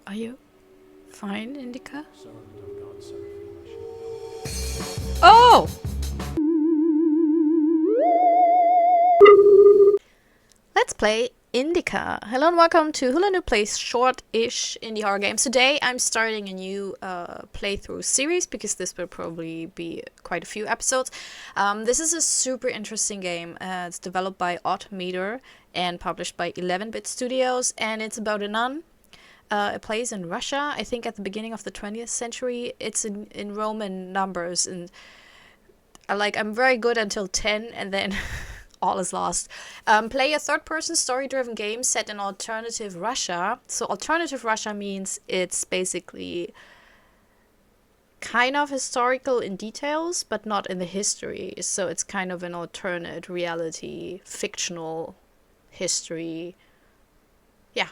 Are you fine, Indika? Oh! Let's play Indika. Hello and welcome to Hula New Plays short-ish indie horror games. Today I'm starting a new playthrough series because this will probably be quite a few episodes. This is a super interesting game. It's developed by Odd Meter and published by 11-Bit Studios, and it's about a nun. It plays in Russia, I think at the beginning of the 20th century. It's in Roman numbers, and I'm very good until 10, and then all is lost. Play a third-person story-driven game set in alternative Russia. So alternative Russia means it's basically kind of historical in details, but not in the history. So it's kind of an alternate reality, fictional history. Yeah.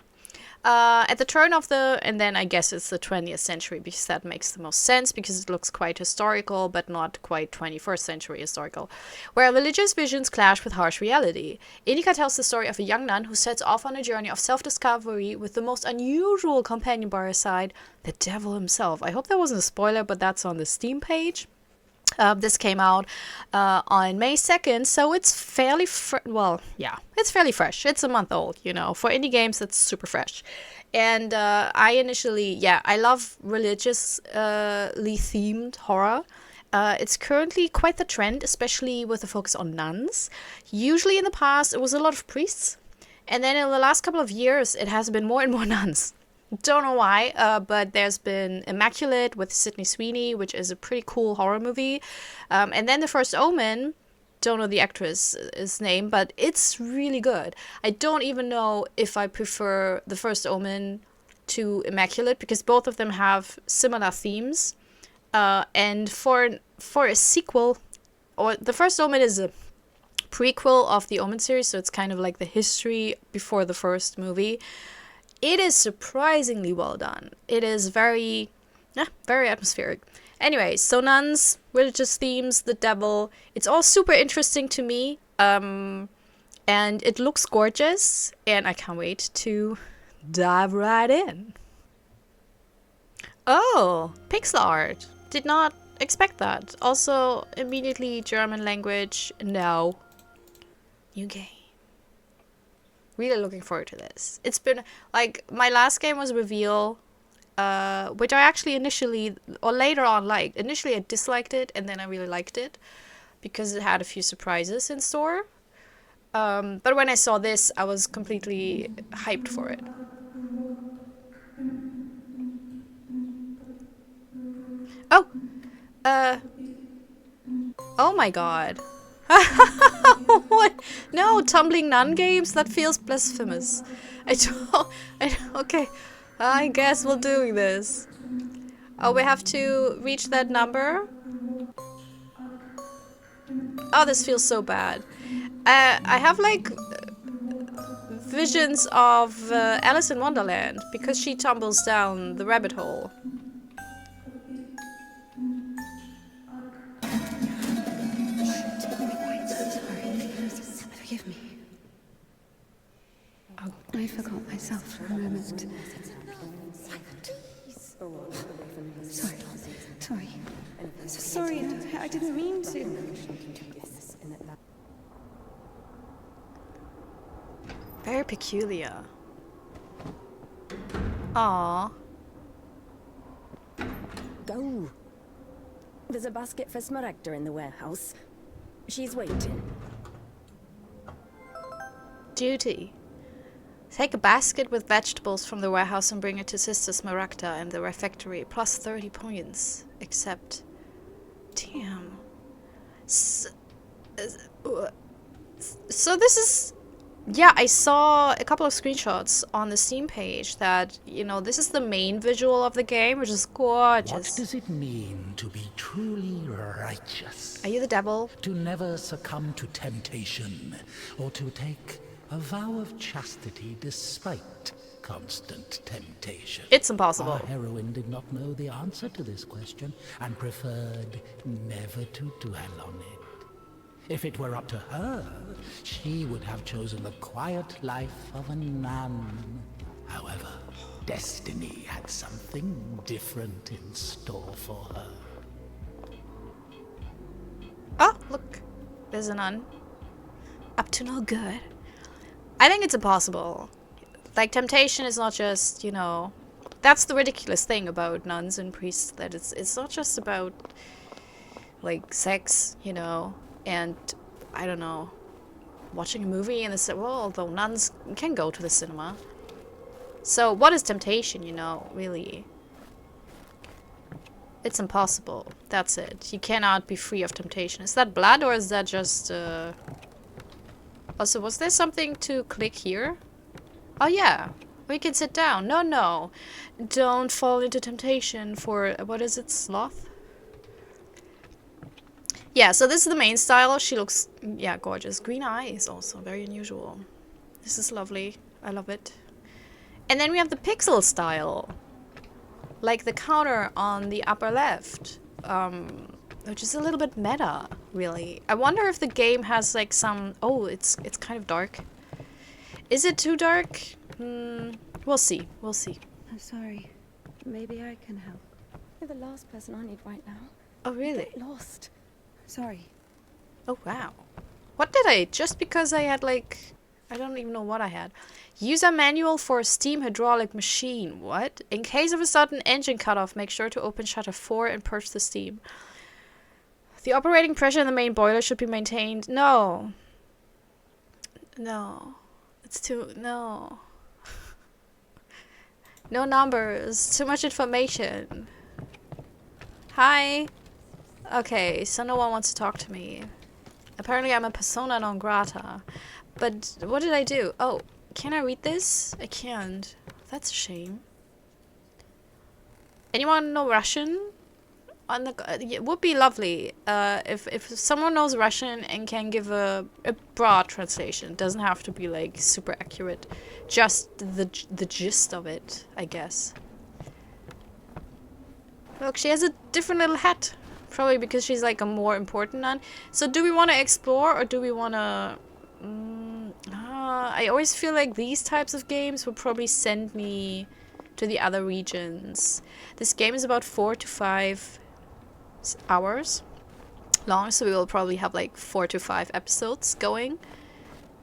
At the turn of and then I guess it's the 20th century because that makes the most sense because it looks quite historical but not quite 21st century historical, where religious visions clash with harsh reality. Indika tells the story of a young nun who sets off on a journey of self-discovery with the most unusual companion by her side, the devil himself. I hope that wasn't a spoiler, but that's on the Steam page. This came out on May 2nd, so it's fairly it's fairly fresh. It's a month old, you know. For indie games, it's super fresh. And I love religiously themed horror. It's currently quite the trend, especially with a focus on nuns. Usually in the past, it was a lot of priests. And then in the last couple of years, it has been more and more nuns. Don't know why, but there's been Immaculate with Sydney Sweeney, which is a pretty cool horror movie. And then The First Omen, don't know the actress's name, but it's really good. I don't even know if I prefer The First Omen to Immaculate, because both of them have similar themes. And for a sequel, or The First Omen is a prequel of the Omen series, so it's kind of like the history before the first movie. It is surprisingly well done. It is very atmospheric. Anyway, so nuns, religious themes, the devil. It's all super interesting to me. And it looks gorgeous. And I can't wait to dive right in. Oh, pixel art. Did not expect that. Also, immediately German language. No. New game. Really looking forward to this. It's been, my last game was Reveal, which I actually later on liked. Initially I disliked it, and then I really liked it, because it had a few surprises in store. But when I saw this, I was completely hyped for it. Oh! Oh my god. What? No, tumbling nun games? That feels blasphemous. Okay. I guess we're doing this. Oh, we have to reach that number? Oh, this feels so bad. I have, visions of Alice in Wonderland, because she tumbles down the rabbit hole. Forgive me. Oh, I forgot myself for a moment. Sorry. I didn't mean to. Very peculiar. Aww. Go. There's a basket for Smaragda in the warehouse. She's waiting. Duty. Take a basket with vegetables from the warehouse and bring it to Sister Smaragda in the refectory. Plus 30 points. Except... Damn. So this is... Yeah, I saw a couple of screenshots on the Steam page that, this is the main visual of the game, which is gorgeous. What does it mean to be truly righteous? Are you the devil? To never succumb to temptation, or to take a vow of chastity despite constant temptation. It's impossible. Our heroine did not know the answer to this question and preferred never to dwell on it. If it were up to her, she would have chosen the quiet life of a nun. However, destiny had something different in store for her. Oh, look. There's a nun. Up to no good. I think it's impossible. Like, temptation is not just, you know... That's the ridiculous thing about nuns and priests, that it's not just about, like, sex, you know, and, I don't know, watching a movie in the... Well, although nuns can go to the cinema. So, what is temptation, you know, really? It's impossible. That's it. You cannot be free of temptation. Is that blood, or is that just, Also, was there something to click here? Oh, yeah. We can sit down. No, no. Don't fall into temptation for... What is it? Sloth? Yeah, so this is the main style. She looks, yeah, gorgeous. Green eyes also. Very unusual. This is lovely. I love it. And then we have the pixel style. Like the counter on the upper left. Which is a little bit meta, really. I wonder if the game has like some... Oh, it's kind of dark. Is it too dark? We'll see. We'll see. I'm sorry. Maybe I can help. You're the last person I need right now. Oh, really? Get lost. Sorry. Oh, wow. What did I... Just because I had like... I don't even know what I had. User manual for a steam hydraulic machine. What? In case of a sudden engine cutoff, make sure to open shutter 4 and purge the steam. The operating pressure in the main boiler should be maintained. No. No. It's too... No. No numbers. Too much information. Hi. Okay, so no one wants to talk to me. Apparently I'm a persona non grata. But what did I do? Oh, can I read this? I can't. That's a shame. Anyone know Russian? On the it would be lovely if someone knows Russian and can give a broad translation. It doesn't have to be like super accurate. Just the gist of it, I guess. Look, she has a different little hat. Probably because she's like a more important nun. So do we want to explore or do we want to... I always feel like these types of games will probably send me to the other regions. This game is about 4 to 5 hours long, so we will probably have like 4 to 5 episodes going.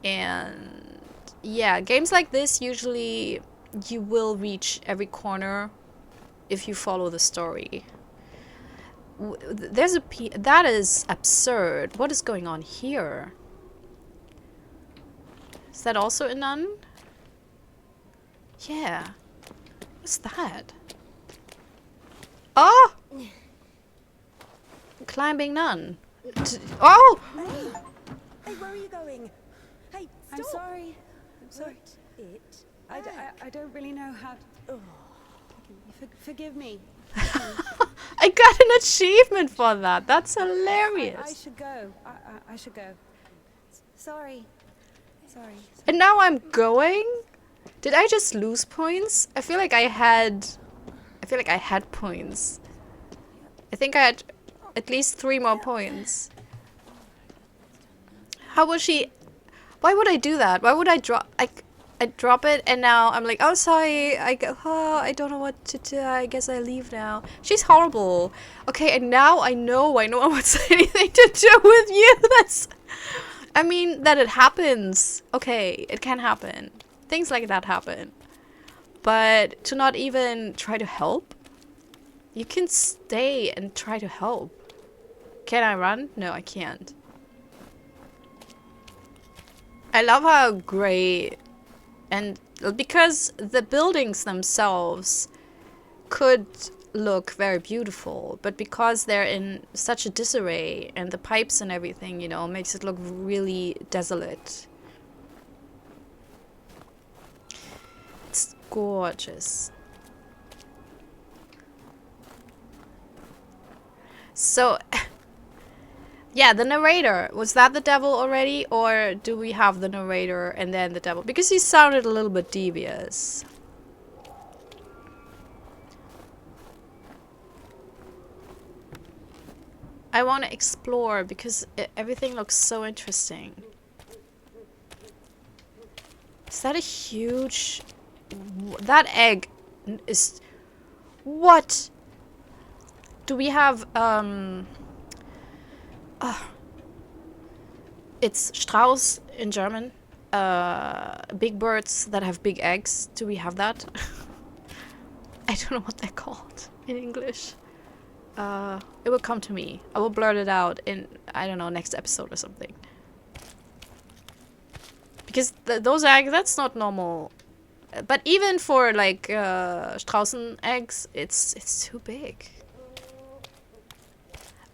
And yeah, games like this, usually you will reach every corner if you follow the story. There's that is absurd. What is going on here? Is that also a nun? Yeah. What's that? Oh! Climbing nun. Oh! Hey, where are you going? Hey, stop! I'm sorry. I'm sorry. It. I don't really know how to... Oh. Forgive me. I got an achievement for that. That's hilarious. I should go. I should go. Sorry. Sorry. And now I'm going? Did I just lose points? I feel like I had points. I think I had at least 3 more points. How was she... Why would I do that? Why would I drop... I drop it and now I'm like, oh, sorry. I go, oh, I don't know what to do. I guess I leave now. She's horrible. Okay, and now I know no one wants anything to do with you. That's... I mean, that it happens. Okay, it can happen. Things like that happen. But to not even try to help? You can stay and try to help. Can I run? No, I can't. I love how great... And because the buildings themselves could look very beautiful, but because they're in such a disarray and the pipes and everything, you know, makes it look really desolate. It's gorgeous. So, yeah, the narrator. Was that the devil already? Or do we have the narrator and then the devil? Because he sounded a little bit devious. I want to explore because everything looks so interesting. Is that a huge... That egg is... What? Do we have, it's Strauß in German. Big birds that have big eggs. Do we have that? I don't know what they're called in English. It will come to me. I will blurt it out in, I don't know, next episode or something. Because those eggs, that's not normal. But even for like Straußen eggs, it's too big.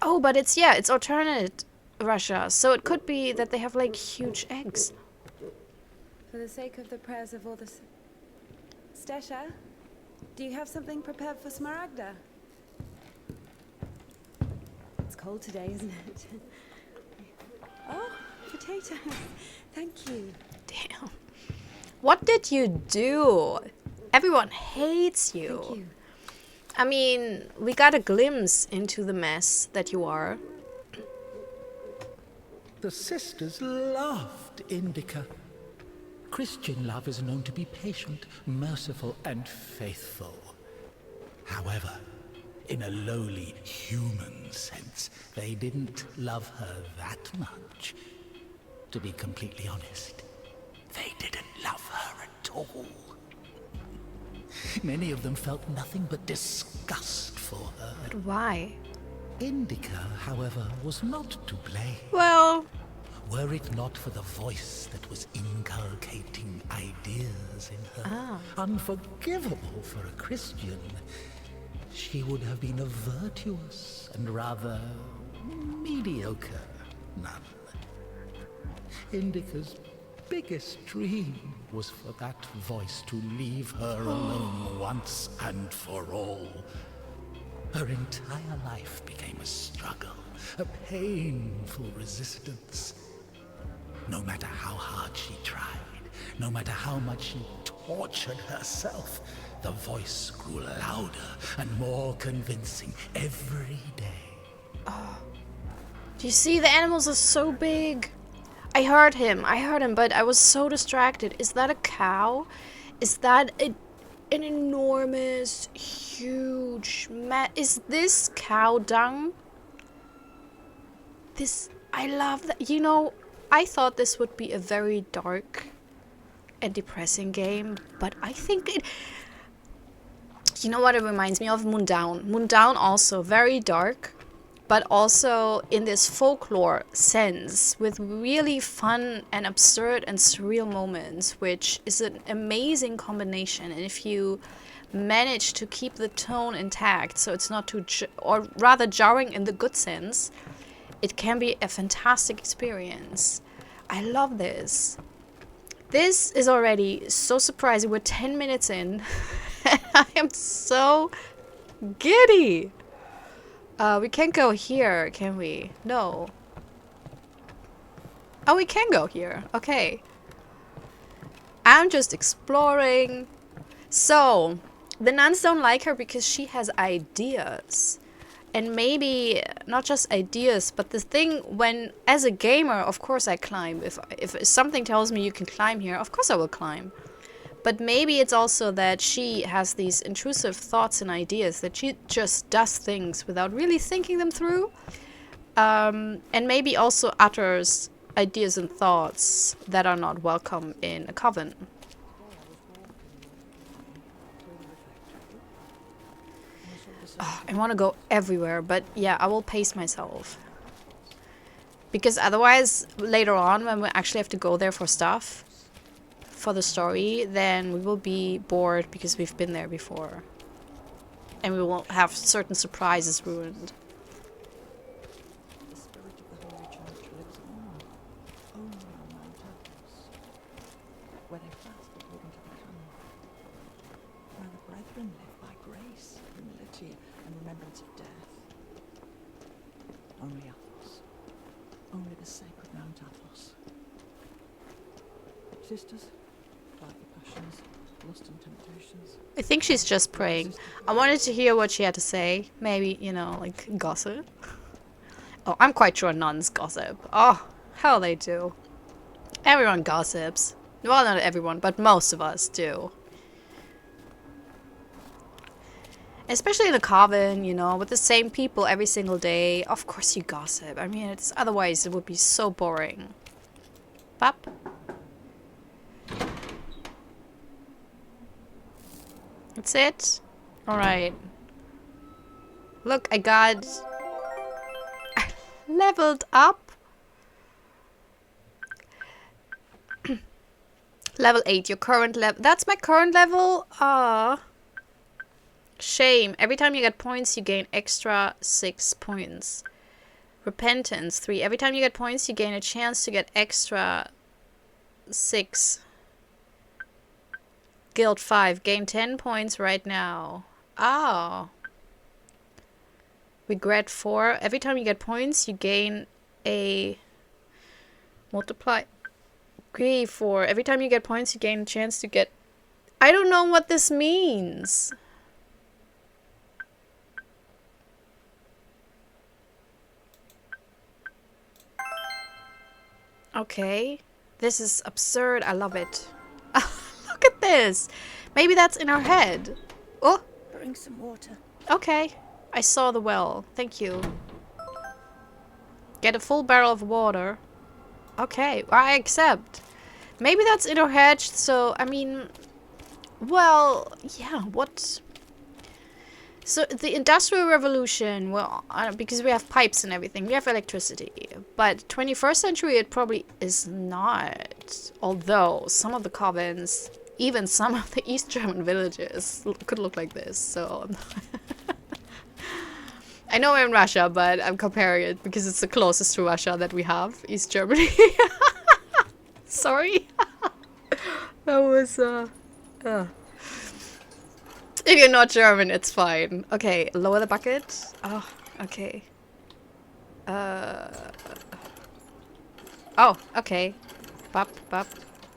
Oh, but it's, yeah, it's alternate Russia. So it could be that they have like huge eggs. For the sake of the prayers of all the... Stesha, do you have something prepared for Smaragda? It's cold today, isn't it? Oh, potatoes. Thank you. Damn. What did you do? Everyone hates you. Thank you. I mean, we got a glimpse into the mess that you are. The sisters loved Indika. Christian love is known to be patient, merciful, and faithful. However, in a lowly human sense, they didn't love her that much. To be completely honest, they didn't love her at all. Many of them felt nothing but disgust for her. But why? Indika, however, was not to blame. Well, Were it not for the voice that was inculcating ideas in her, unforgivable for a Christian, she would have been a virtuous and rather mediocre nun. Indika's biggest dream was for that voice to leave her alone once and for all. Her entire life became a struggle, a painful resistance. No matter how hard she tried, no matter how much she tortured herself, the voice grew louder and more convincing every day. do you see, the animals are so big? I heard him, but I was so distracted. Is that a cow? Is that an enormous, huge is this cow dung? I love that. You know, I thought this would be a very dark and depressing game, but I think it... You know what it reminds me of? Moondown. Moondown also very dark, but also in this folklore sense, with really fun and absurd and surreal moments, which is an amazing combination. And if you manage to keep the tone intact, so it's not too, or rather jarring in the good sense, it can be a fantastic experience. I love this. This is already so surprising. We're 10 minutes in. I am so giddy. We can't go here, can we? No. Oh, we can go here. Okay. I'm just exploring. So, the nuns don't like her because she has ideas. And maybe not just ideas, but the thing when, as a gamer, of course I climb. If something tells me you can climb here, of course I will climb. But maybe it's also that she has these intrusive thoughts and ideas, that she just does things without really thinking them through. And maybe also utters ideas and thoughts that are not welcome in a coven. Oh, I want to go everywhere, but yeah, I will pace myself. Because otherwise, later on, when we actually have to go there for stuff, for the story, then we will be bored because we've been there before. And we will have certain surprises ruined. The spirit of the Holy Church lives on, only on Mount Athos, where they fast according to the canon, where the brethren live by grace, humility, and remembrance of death. Only Athos, only the sacred Mount Athos. Sisters, fight your passions, lust and temptations. I think she's just praying. I wanted to hear what she had to say. Maybe, you know, like gossip. Oh, I'm quite sure nuns gossip. Oh, hell they do. Everyone gossips. Well, not everyone, but most of us do. Especially in a coven, you know, with the same people every single day. Of course you gossip. I mean, it's otherwise it would be so boring. Bop. That's it? Alright. Look, I got... leveled up. Level 8, your current level. That's my current level? Ah. Shame. Every time you get points, you gain extra 6 points. Repentance 3. Every time you get points, you gain a chance to get extra 6. Guild 5. Gain 10 points right now. Oh. Regret 4. Every time you get points, you gain a multiply. Grief 4. Every time you get points, you gain a chance to get... I don't know what this means. Okay. This is absurd. I love it. Look at this. Maybe that's in our head. Oh. Bring some water. Okay. I saw the well. Thank you. Get a full barrel of water. Okay. I accept. Maybe that's in our head. So, I mean... Well, yeah. What... So the Industrial Revolution, well, because we have pipes and everything, we have electricity. But 21st century, it probably is not. Although some of the convents, even some of the East German villages, could look like this. So I know we're in Russia, but I'm comparing it because it's the closest to Russia that we have, East Germany. Sorry, that was If you're not German, it's fine. Okay, lower the bucket. Oh, okay. Oh, okay. Bop, bop.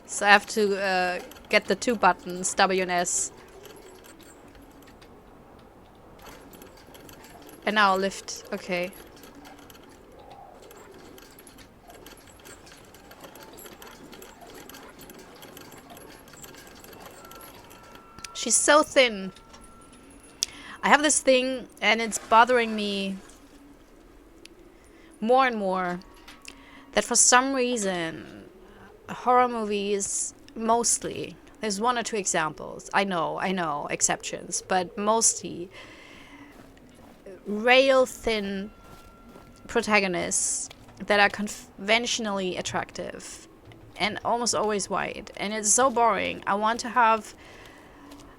So I have to get the 2 buttons, W and S. And now I'll lift. Okay. She's so thin. I have this thing and it's bothering me more and more that for some reason horror movies mostly, there's 1 or 2 examples, I know, exceptions, but mostly rail thin protagonists that are conventionally attractive and almost always white, and it's so boring. I want to have,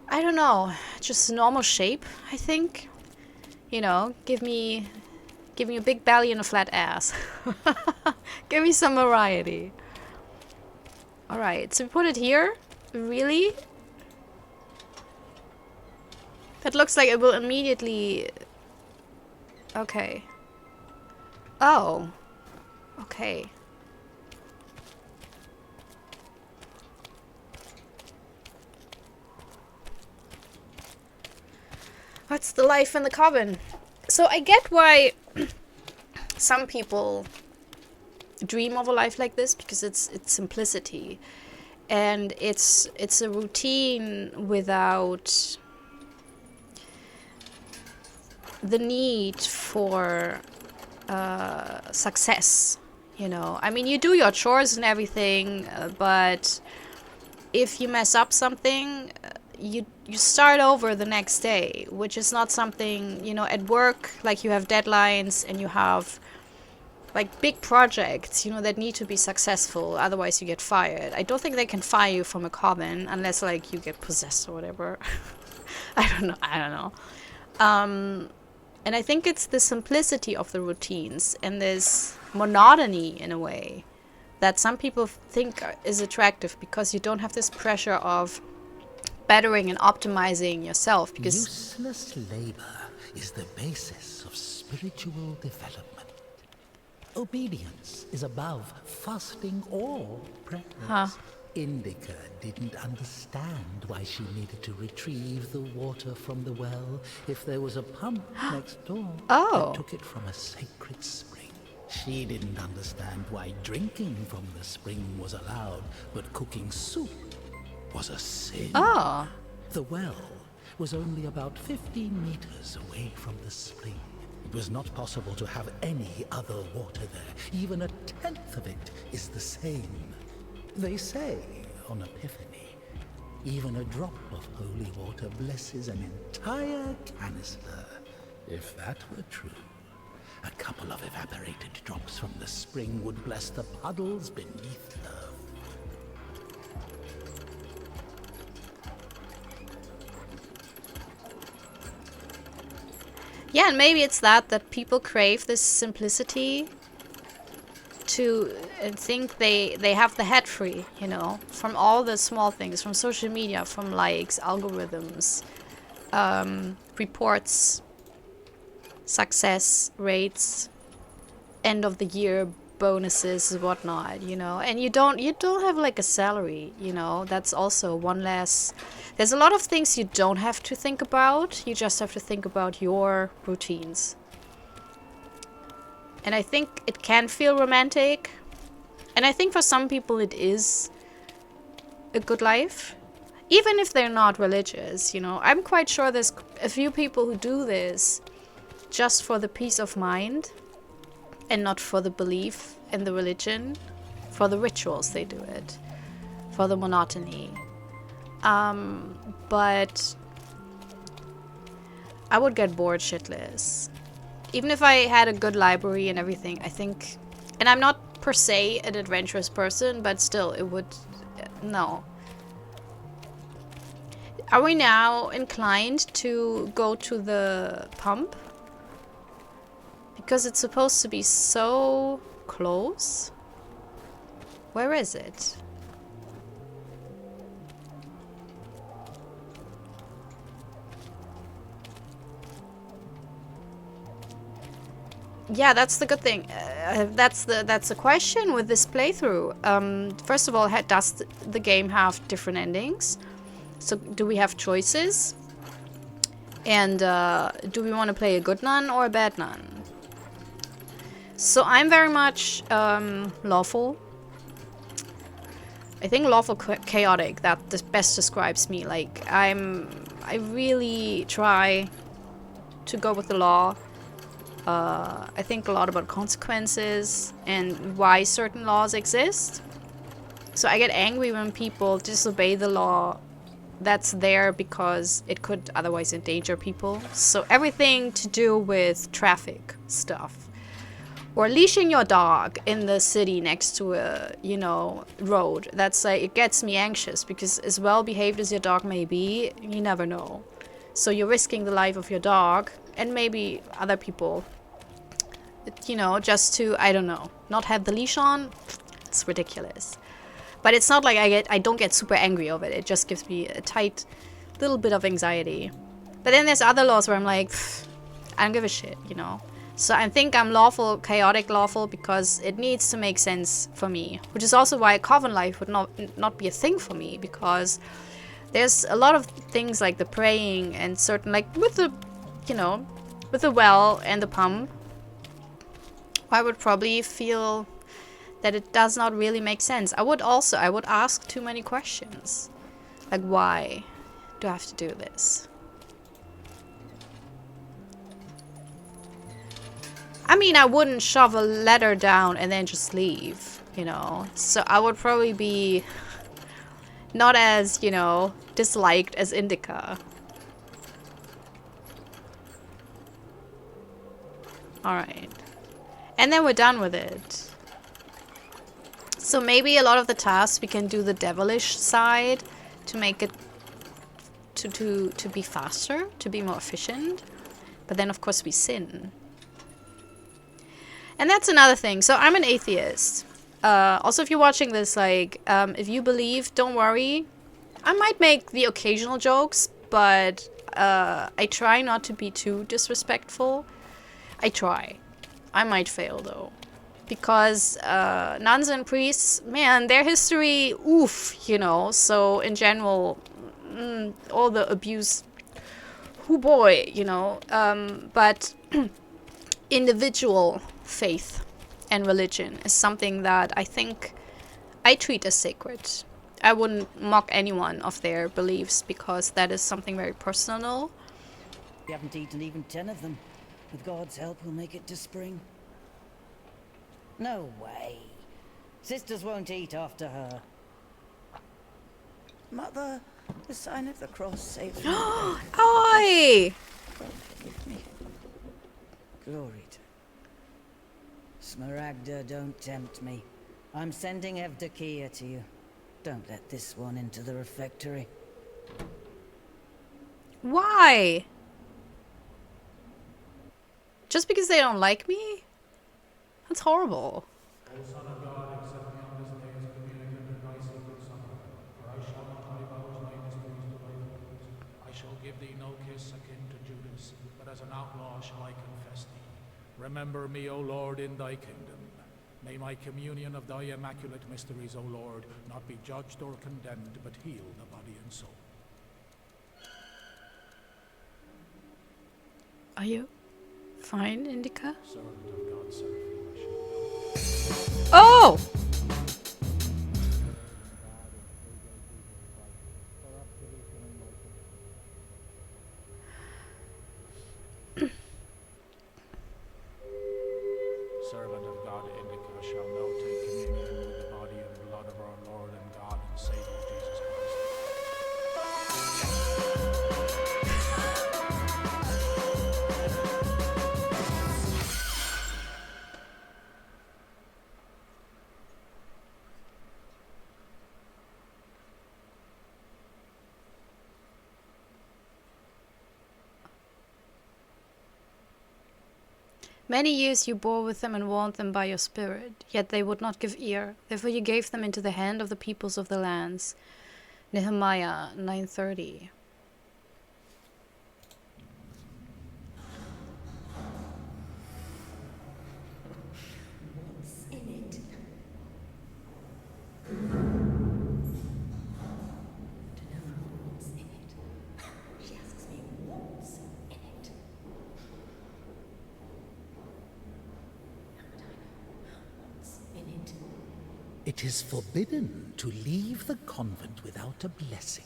I don't know, just normal shape, I think. You know, give me a big belly and a flat ass. Give me some variety. Alright, so we put it here. Really? That looks like it will immediately... Okay. Oh. Okay. What's the life in the coven? So I get why some people dream of a life like this, because it's simplicity and it's a routine without the need for success, you know. I mean, you do your chores and everything, but if you mess up something, you start over the next day, which is not something, you know, at work, like you have deadlines and you have like big projects, you know, that need to be successful, otherwise you get fired. I don't think they can fire you from a coven unless like you get possessed or whatever. I don't know. And I think it's the simplicity of the routines and this monotony in a way that some people think is attractive, because you don't have this pressure of bettering and optimizing yourself, because useless labor is the basis of spiritual development. Obedience is above fasting or prayers. Huh. Indika didn't understand why she needed to retrieve the water from the well if there was a pump next door Oh. that took it from a sacred spring. She didn't understand why drinking from the spring was allowed, but cooking soup was a sin. Oh. The well was only about 15 meters away from the spring. It was not possible to have any other water there. Even a tenth of it is the same. They say, on Epiphany, even a drop of holy water blesses an entire canister. If that were true, a couple of evaporated drops from the spring would bless the puddles beneath her. Yeah, and maybe it's that people crave this simplicity to think they have the head free, you know, from all the small things, from social media, from likes, algorithms, reports, success rates, end of the year bonuses, whatnot, you know. And you don't have like a salary, you know. That's also one less. There's a lot of things you don't have to think about. You just have to think about your routines. And I think it can feel romantic. And I think for some people it is a good life. Even if they're not religious, you know. I'm quite sure there's a few people who do this just for the peace of mind and not for the belief in the religion. For the rituals they do it. For the monotony. But I would get bored shitless. Even if I had a good library and everything, I think... And I'm not per se an adventurous person, but still, it would... No. Are we now inclined to go to the pump? Because it's supposed to be so close. Where is it? Yeah, that's the good thing. That's the question with this playthrough. First of all, does the game have different endings? So do we have choices? And do we want to play a good nun or a bad nun? So I'm very much lawful. I think lawful chaotic. That best describes me. Like I really try to go with the law. I think a lot about consequences and why certain laws exist. So I get angry when people disobey the law that's there because it could otherwise endanger people. So everything to do with traffic stuff. Or leashing your dog in the city next to a, you know, road. That's like, it gets me anxious because as well behaved as your dog may be, you never know. So you're risking the life of your dog and maybe other people, you know, just to, I don't know, not have the leash on. It's ridiculous. But it's not like I don't get super angry over it. It just gives me a tight little bit of anxiety. But then there's other laws where I'm like, I don't give a shit, you know. So I think I'm lawful, chaotic lawful, because it needs to make sense for me. Which is also why convent life would not be a thing for me, because there's a lot of things like the praying and certain, like with the, you know, with the well and the pump, I would probably feel that it does not really make sense. I would ask too many questions. Like, why do I have to do this? I mean, I wouldn't shove a letter down and then just leave, you know. So I would probably be not as, you know, disliked as Indika. Alright. And then we're done with it. So maybe a lot of the tasks we can do the devilish side to make it to be faster, to be more efficient. But then of course we sin. And that's another thing. So I'm an atheist. Also, if you're watching this, like, if you believe, don't worry. I might make the occasional jokes, but I try not to be too disrespectful. I try. I might fail, though. Because nuns and priests, man, their history, oof, you know. So, in general, all the abuse, oh boy, you know. But individual faith and religion is something that I think I treat as sacred. I wouldn't mock anyone of their beliefs because that is something very personal. We haven't eaten even 10 of them. With God's help, we'll make it to spring. No way. Sisters won't eat after her. Mother, the sign of the cross saves me. Oi! Forgive me. Glory to Smaragda, don't tempt me. I'm sending Evdokia to you. Don't let this one into the refectory. Why? Just because they don't like me? That's horrible. O Son of God, accept me on this day as a communicant of thy sacred supper, for I shall not hide out thy mysteries to thy foes. I shall give thee no kiss akin to Judas, but as an outlaw shall I confess thee. Remember me, O Lord, in thy kingdom. May my communion of thy immaculate mysteries, O Lord, not be judged or condemned, but heal the body and soul. Are you fine, Indika? Servant of God, Seraphim, I shall Oh! Servant of God, Indika, shall now take communion with the body and blood of our Lord and God and Savior Jesus Christ. Many years you bore with them and warned them by your spirit, yet they would not give ear. Therefore you gave them into the hand of the peoples of the lands. Nehemiah 9:30. What's in it? What's in it? She asks me what's in it. How would I know what's in it? It is forbidden to leave the convent without a blessing.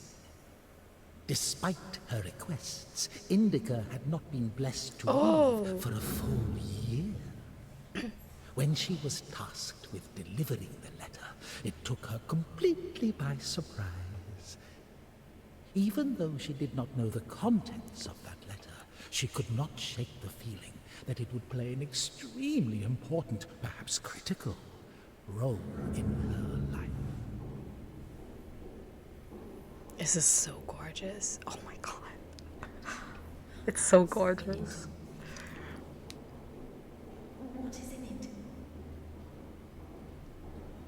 Despite her requests, Indika had not been blessed to leave for a full year. When she was tasked with delivering the letter, it took her completely by surprise. Even though she did not know the contents of that letter, she could not shake the feeling that it would play an extremely important, perhaps critical, role in her life. This is so gorgeous. Oh my god. It's so gorgeous. What is in it?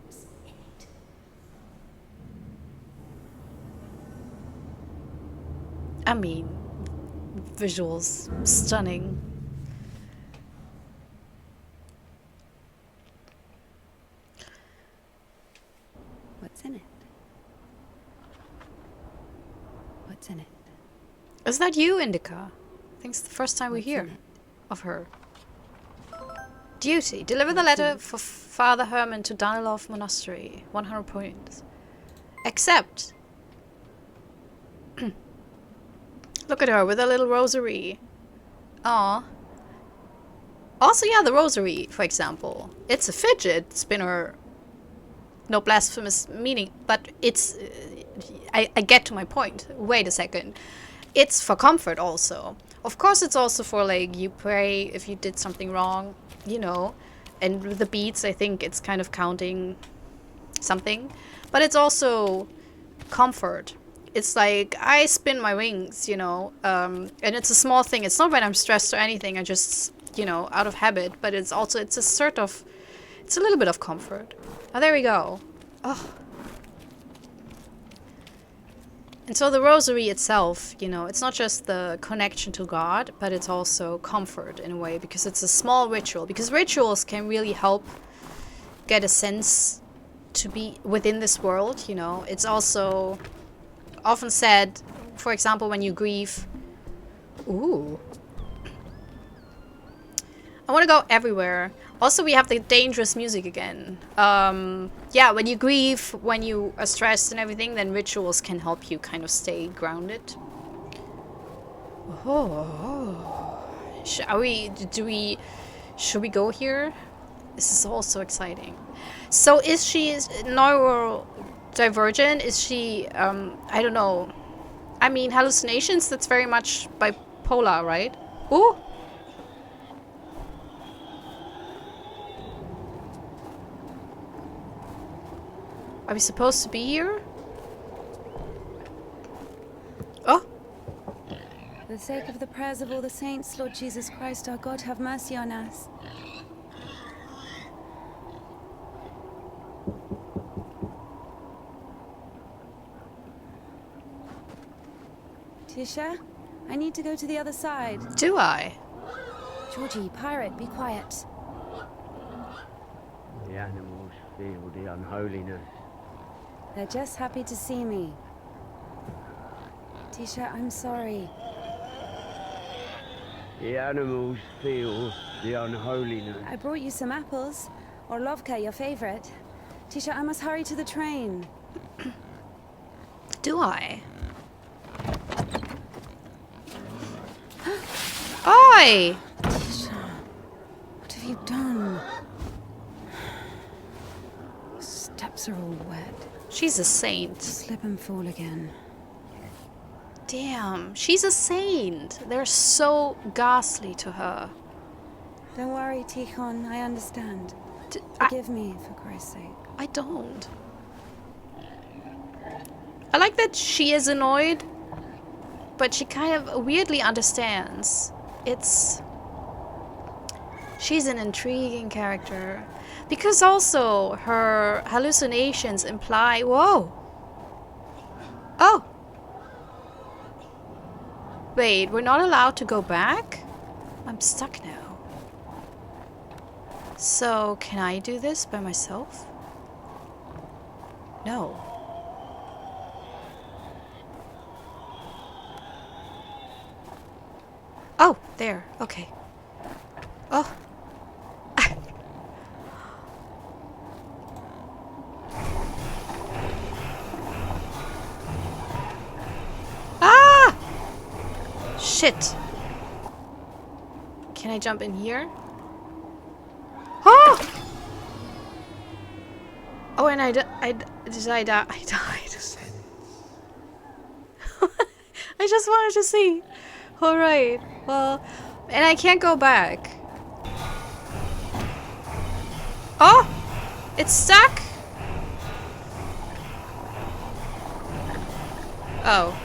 What's in it? I mean, visuals stunning. What's in it? What's in it? Is that you, Indika? I think it's the first time we What's hear in it? of her. Duty. Deliver the letter for Father Herman to Danilov Monastery. 100 points. Accept. Look at her with a little rosary. Aw. Also, yeah, the rosary, for example. It's a fidget spinner. No blasphemous meaning, but it's... I get to my point. Wait a second. It's for comfort also. Of course, it's also for, like, you pray if you did something wrong, you know. And with the beads, I think it's kind of counting something. But it's also comfort. It's like, I spin my wings, you know. And it's a small thing. It's not when I'm stressed or anything. I just, you know, out of habit. But it's also, it's a sort of... It's a little bit of comfort. Oh, there we go. Oh. And so the rosary itself, you know, it's not just the connection to God, but it's also comfort in a way, because it's a small ritual. Because rituals can really help get a sense to be within this world, you know. It's also often said, for example, when you grieve, ooh, I want to go everywhere. Also, we have the dangerous music again. Yeah, when you grieve, when you are stressed and everything, then rituals can help you kind of stay grounded. Oh, should we go here? This is all so exciting. So is she neurodivergent? Is she, I don't know. I mean, hallucinations, that's very much bipolar, right? Ooh! Are we supposed to be here? Oh! For the sake of the prayers of all the saints, Lord Jesus Christ, our God, have mercy on us. Tisha, I need to go to the other side. Do I? Georgie, pirate, be quiet. The animals feel the unholiness. They're just happy to see me. Tisha, I'm sorry. The animals feel the unholiness. I brought you some apples. Orlovka, your favorite. Tisha, I must hurry to the train. Do I? Oi! Tisha, what have you done? Your steps are all wet. She's a saint. Slip and fall again. Damn, she's a saint. They're so ghastly to her. Don't worry, Tikhon, I understand. I Forgive me, for Christ's sake. don't. I like that she is annoyed, but she kind of weirdly understands. She's an intriguing character. Because also her hallucinations imply... Whoa! Oh! Wait, we're not allowed to go back? I'm stuck now. So, can I do this by myself? No. Oh, there. Okay. Oh. Ah! Shit. Can I jump in here? Oh! Oh, and I died. I died. I just wanted to see. Alright. Well, and I can't go back. Oh! It's stuck? Oh.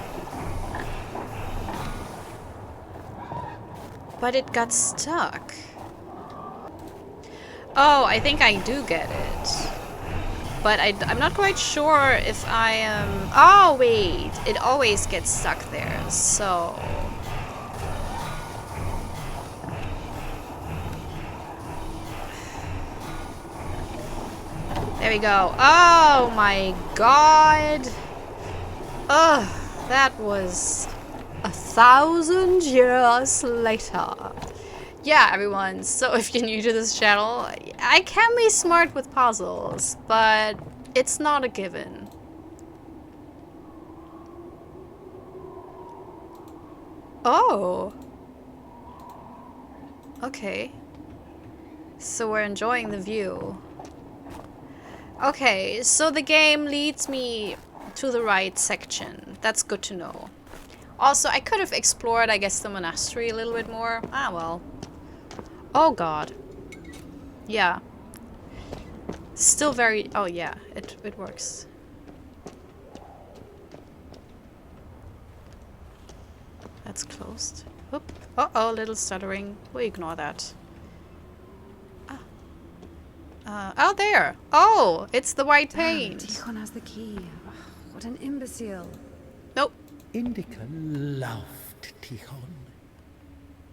But it got stuck. Oh, I think I do get it. But I'm not quite sure if I am... Oh, wait. It always gets stuck there, so... There we go. Oh my god. Ugh, that was 1,000 years later. Yeah, everyone, so if you're new to this channel, I can be smart with puzzles, but it's not a given. Oh. Okay. So we're enjoying the view. Okay, so the game leads me to the right section. That's good to know. Also, I could have explored, I guess, the monastery a little bit more. Ah, well. Oh, God. Yeah. Still very... Oh, yeah. It works. That's closed. Oop. Uh-oh, little stuttering. We ignore that. Oh, there. Oh, it's the white paint. Tikhon has the key. Ugh, what an imbecile. Nope. Indika loved Tikhon.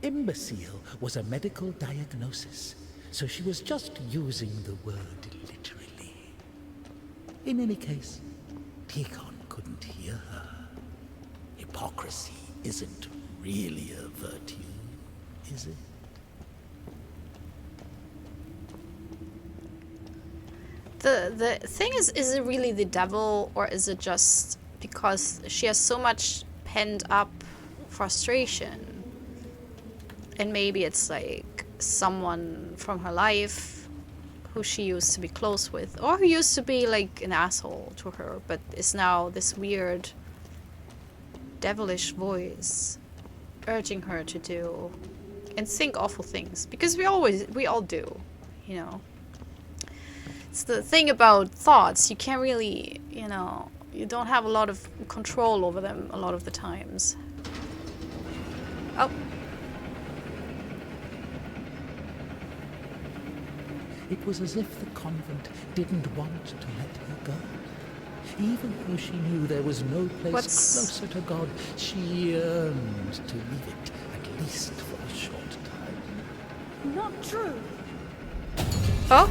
Imbecile was a medical diagnosis, so she was just using the word literally. In any case, Tikhon couldn't hear her. Hypocrisy isn't really a virtue, is it? The thing is it really the devil, or is it just because she has so much pent up frustration? And maybe it's like someone from her life who she used to be close with, or who used to be like an asshole to her, but is now this weird devilish voice urging her to do and think awful things, because we all do, you know. It's the thing about thoughts, you can't really, you know, you don't have a lot of control over them a lot of the times. Oh. It was as if the convent didn't want to let her go. Even though she knew there was no place closer to God, she yearned to leave it, at least for a short time. Not true. Oh.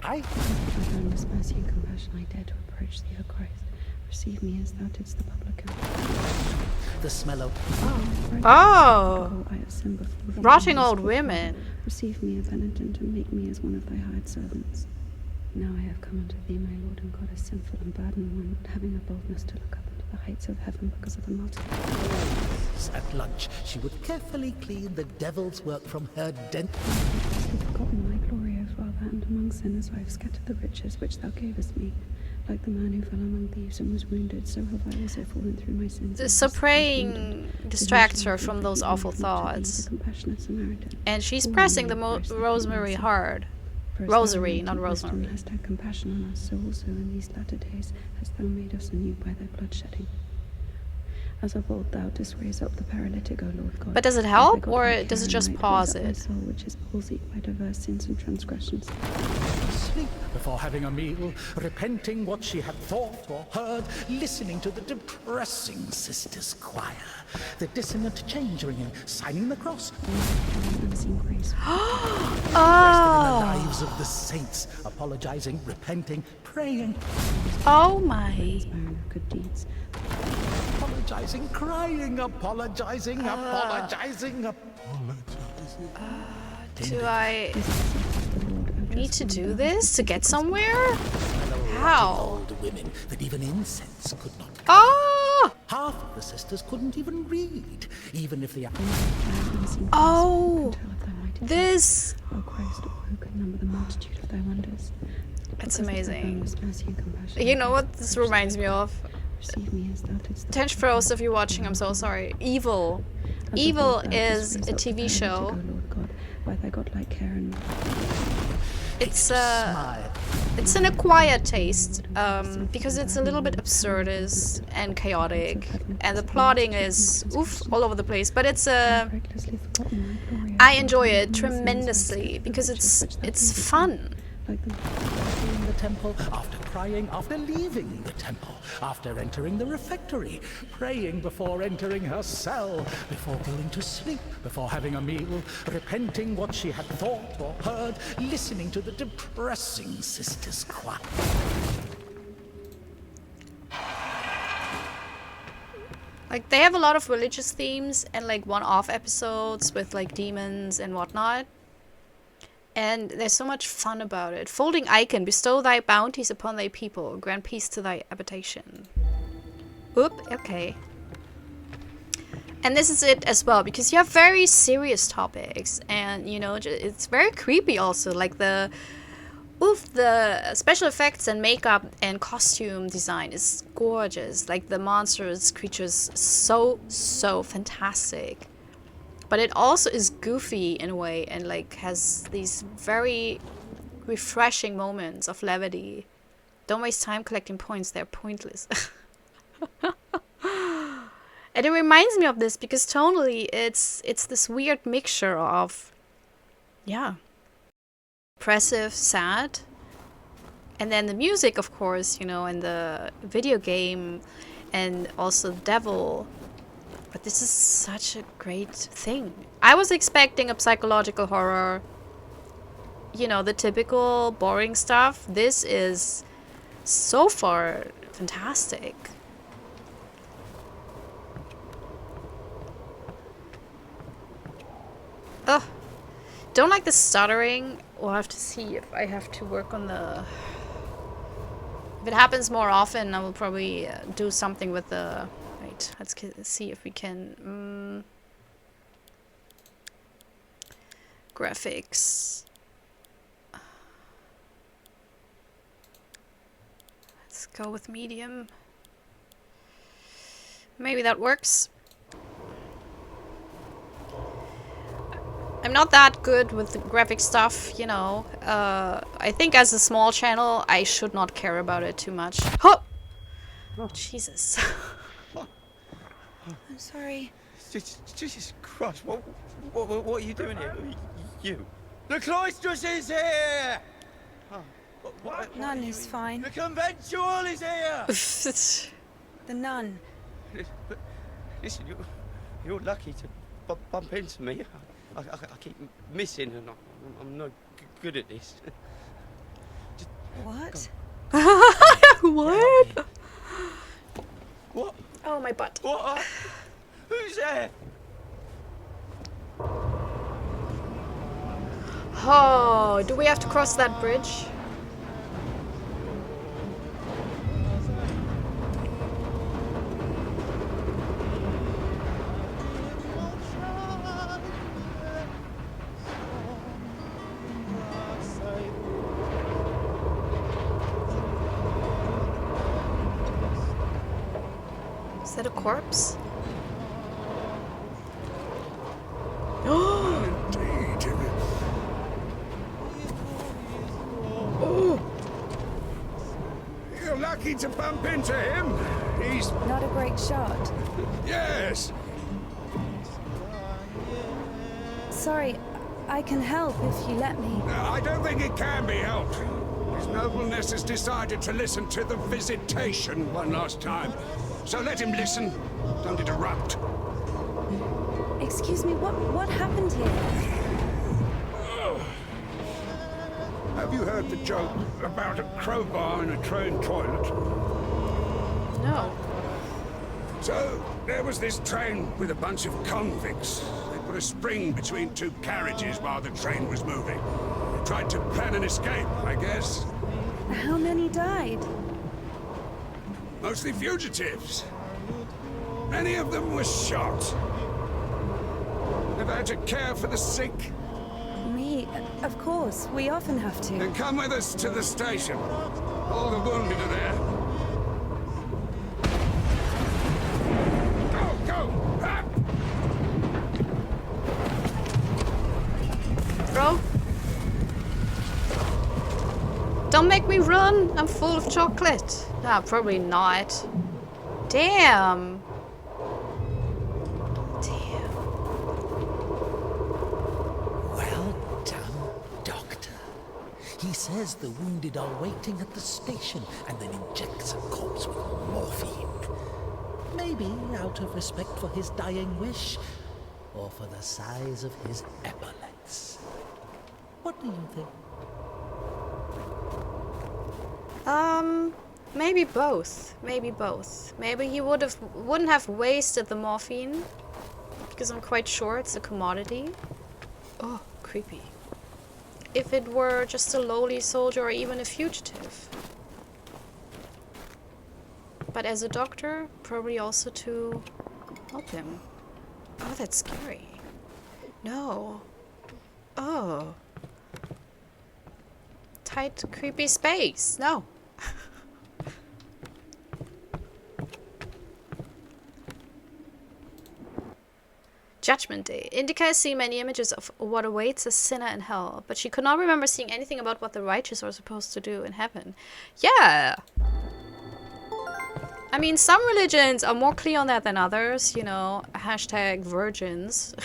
I boundless mercy and compassion, I dare to approach thee, O Christ. Receive me as thou didst the publican. The smell of Oh. I have sinned before thee. Rotting old women. Receive me a penitent and make me as one of thy hired servants. Now I have come unto thee, my Lord and God, a sinful and burdened one, having a boldness to look up into the heights of heaven because of the multitude. At lunch, she would carefully clean the devil's work from her dent. Hast thou forgotten my glory, O Father, and among sinners I have scattered the riches which thou gavest me. Like the man who fell among thieves and was wounded, so have I also fallen through my sins. So praying distracts her from those awful thoughts. And she's pressing the rosemary hard. Rosary, not rosemary. Hast had compassion on us, so also in these latter days hast thou made us anew by thy blood shedding. As of old thou didst raise up the paralytic, O Lord God. But does it help, or does it just pause it? Soul, which is palsied by diverse sins and transgressions. Sleep before having a meal, repenting what she had thought or heard, listening to the depressing sisters' choir, the dissonant change ringing, signing the cross. Unseen grace. Interested in the lives of the saints, apologizing, repenting, praying. Oh my. Barren of good deeds. Apologizing, crying, apologizing. Do I need to do this to get somewhere? How? Old women that even incense could not. Oh! Half of the sisters couldn't even read, even if the. Oh! This. O Christ, who could number the multitude of thy wonders? It's amazing. Mercy and compassion. You know what this reminds me of? Receive me as thou didst. Attention for those of you watching, I'm so sorry. Evil. Evil is a TV show. It's an acquired taste, because it's a little bit absurdist and chaotic, and the plotting is all over the place. But it's I enjoy it tremendously because it's fun. In the temple, after crying, after leaving the temple, after entering the refectory, praying before entering her cell, before going to sleep, before having a meal, repenting what she had thought or heard, listening to the depressing sisters' choir. Like, they have a lot of religious themes and like one-off episodes with like demons and whatnot. And there's so much fun about it. Folding icon, bestow thy bounties upon thy people, grant peace to thy habitation. Oop, okay. And this is it as well, because you have very serious topics, and you know, it's very creepy also. Like the special effects and makeup and costume design is gorgeous. Like the monsters, creatures, so fantastic. But it also is goofy in a way, and like has these very refreshing moments of levity. Don't waste time collecting points, they're pointless. And it reminds me of this because tonally it's this weird mixture of, yeah, oppressive, sad, and then the music, of course, you know, and the video game, and also the devil. But this is such a great thing. I was expecting a psychological horror, you know, the typical boring stuff. This is so far fantastic. Ugh. Don't like the stuttering we'll have to see if I have to work on the... If it happens more often, I will probably do something with the... Wait, let's see if we can... graphics. Let's go with medium. Maybe that works. I'm not that good with the graphic stuff, you know. I think as a small channel, I should not care about it too much. Oh! Jesus. I'm sorry. Jesus Christ, what are you doing here? You. The cloistress is here! Nun is fine. The conventual is here! The nun. Listen, you're lucky to bump into me. I keep missing and I'm no good at this. What? What? What? Oh, my butt. What? Who's there? Oh, do we have to cross that bridge? Is that a corpse? Indeed. Oh. You're lucky to bump into him. He's... Not a great shot. Yes. Sorry, I can help if you let me. I don't think it can be helped. His nobleness has decided to listen to the visitation one last time. So let him listen. Don't interrupt. Excuse me, what happened here? Have you heard the joke about a crowbar in a train toilet? No. So, there was this train with a bunch of convicts. They put a spring between two carriages while the train was moving. They tried to plan an escape, I guess. How many died? Mostly fugitives. Many of them were shot. They've had to care for the sick. Me? Of course, we often have to. Then come with us to the station. All the wounded are there. Go! Ah! Bro? Don't make me run! I'm full of chocolate. Ah, probably not. Damn. Well done, Doctor. He says the wounded are waiting at the station and then injects a corpse with morphine. Maybe out of respect for his dying wish, or for the size of his epaulets. What do you think? Maybe both. Maybe both. Maybe he wouldn't have wasted the morphine, because I'm quite sure it's a commodity. Oh, creepy. If it were just a lowly soldier or even a fugitive. But as a doctor, probably also to help him. Oh, that's scary. No. Oh. Tight, creepy space. No. Judgment Day. Indika has seen many images of what awaits a sinner in hell, but she could not remember seeing anything about what the righteous are supposed to do in heaven. Yeah! I mean, some religions are more clear on that than others, you know, hashtag virgins.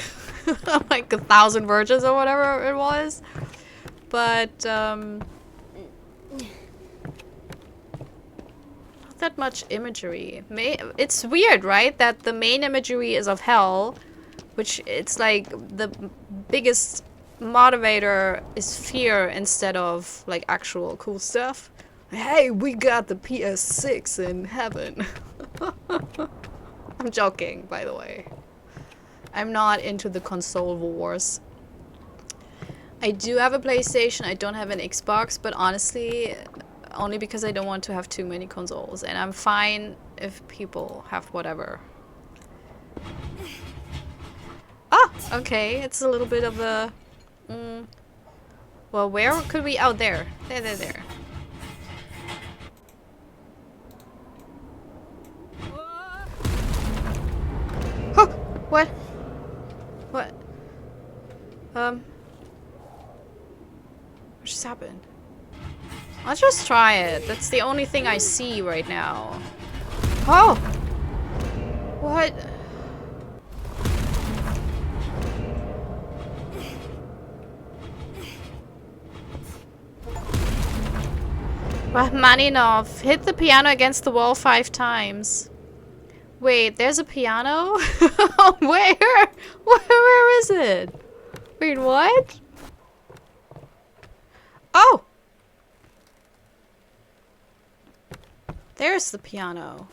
Like 1,000 virgins or whatever it was. But, not that much imagery. It's weird, right? That the main imagery is of hell, which it's like the biggest motivator is fear instead of like actual cool stuff. Hey, we got the PS6 in heaven. I'm joking, by the way. I'm not into the console wars. I do have a PlayStation, I don't have an Xbox, but honestly, only because I don't want to have too many consoles. And I'm fine if people have whatever. Oh, okay, it's a little bit of a... well, where could we... oh, there. There. Oh, what? What? What just happened? I'll just try it. That's the only thing I see right now. Oh! What? Rachmaninov, hit the piano against the wall 5 times. Wait, there's a piano? Where? Where is it? Wait, what? Oh! There's the piano.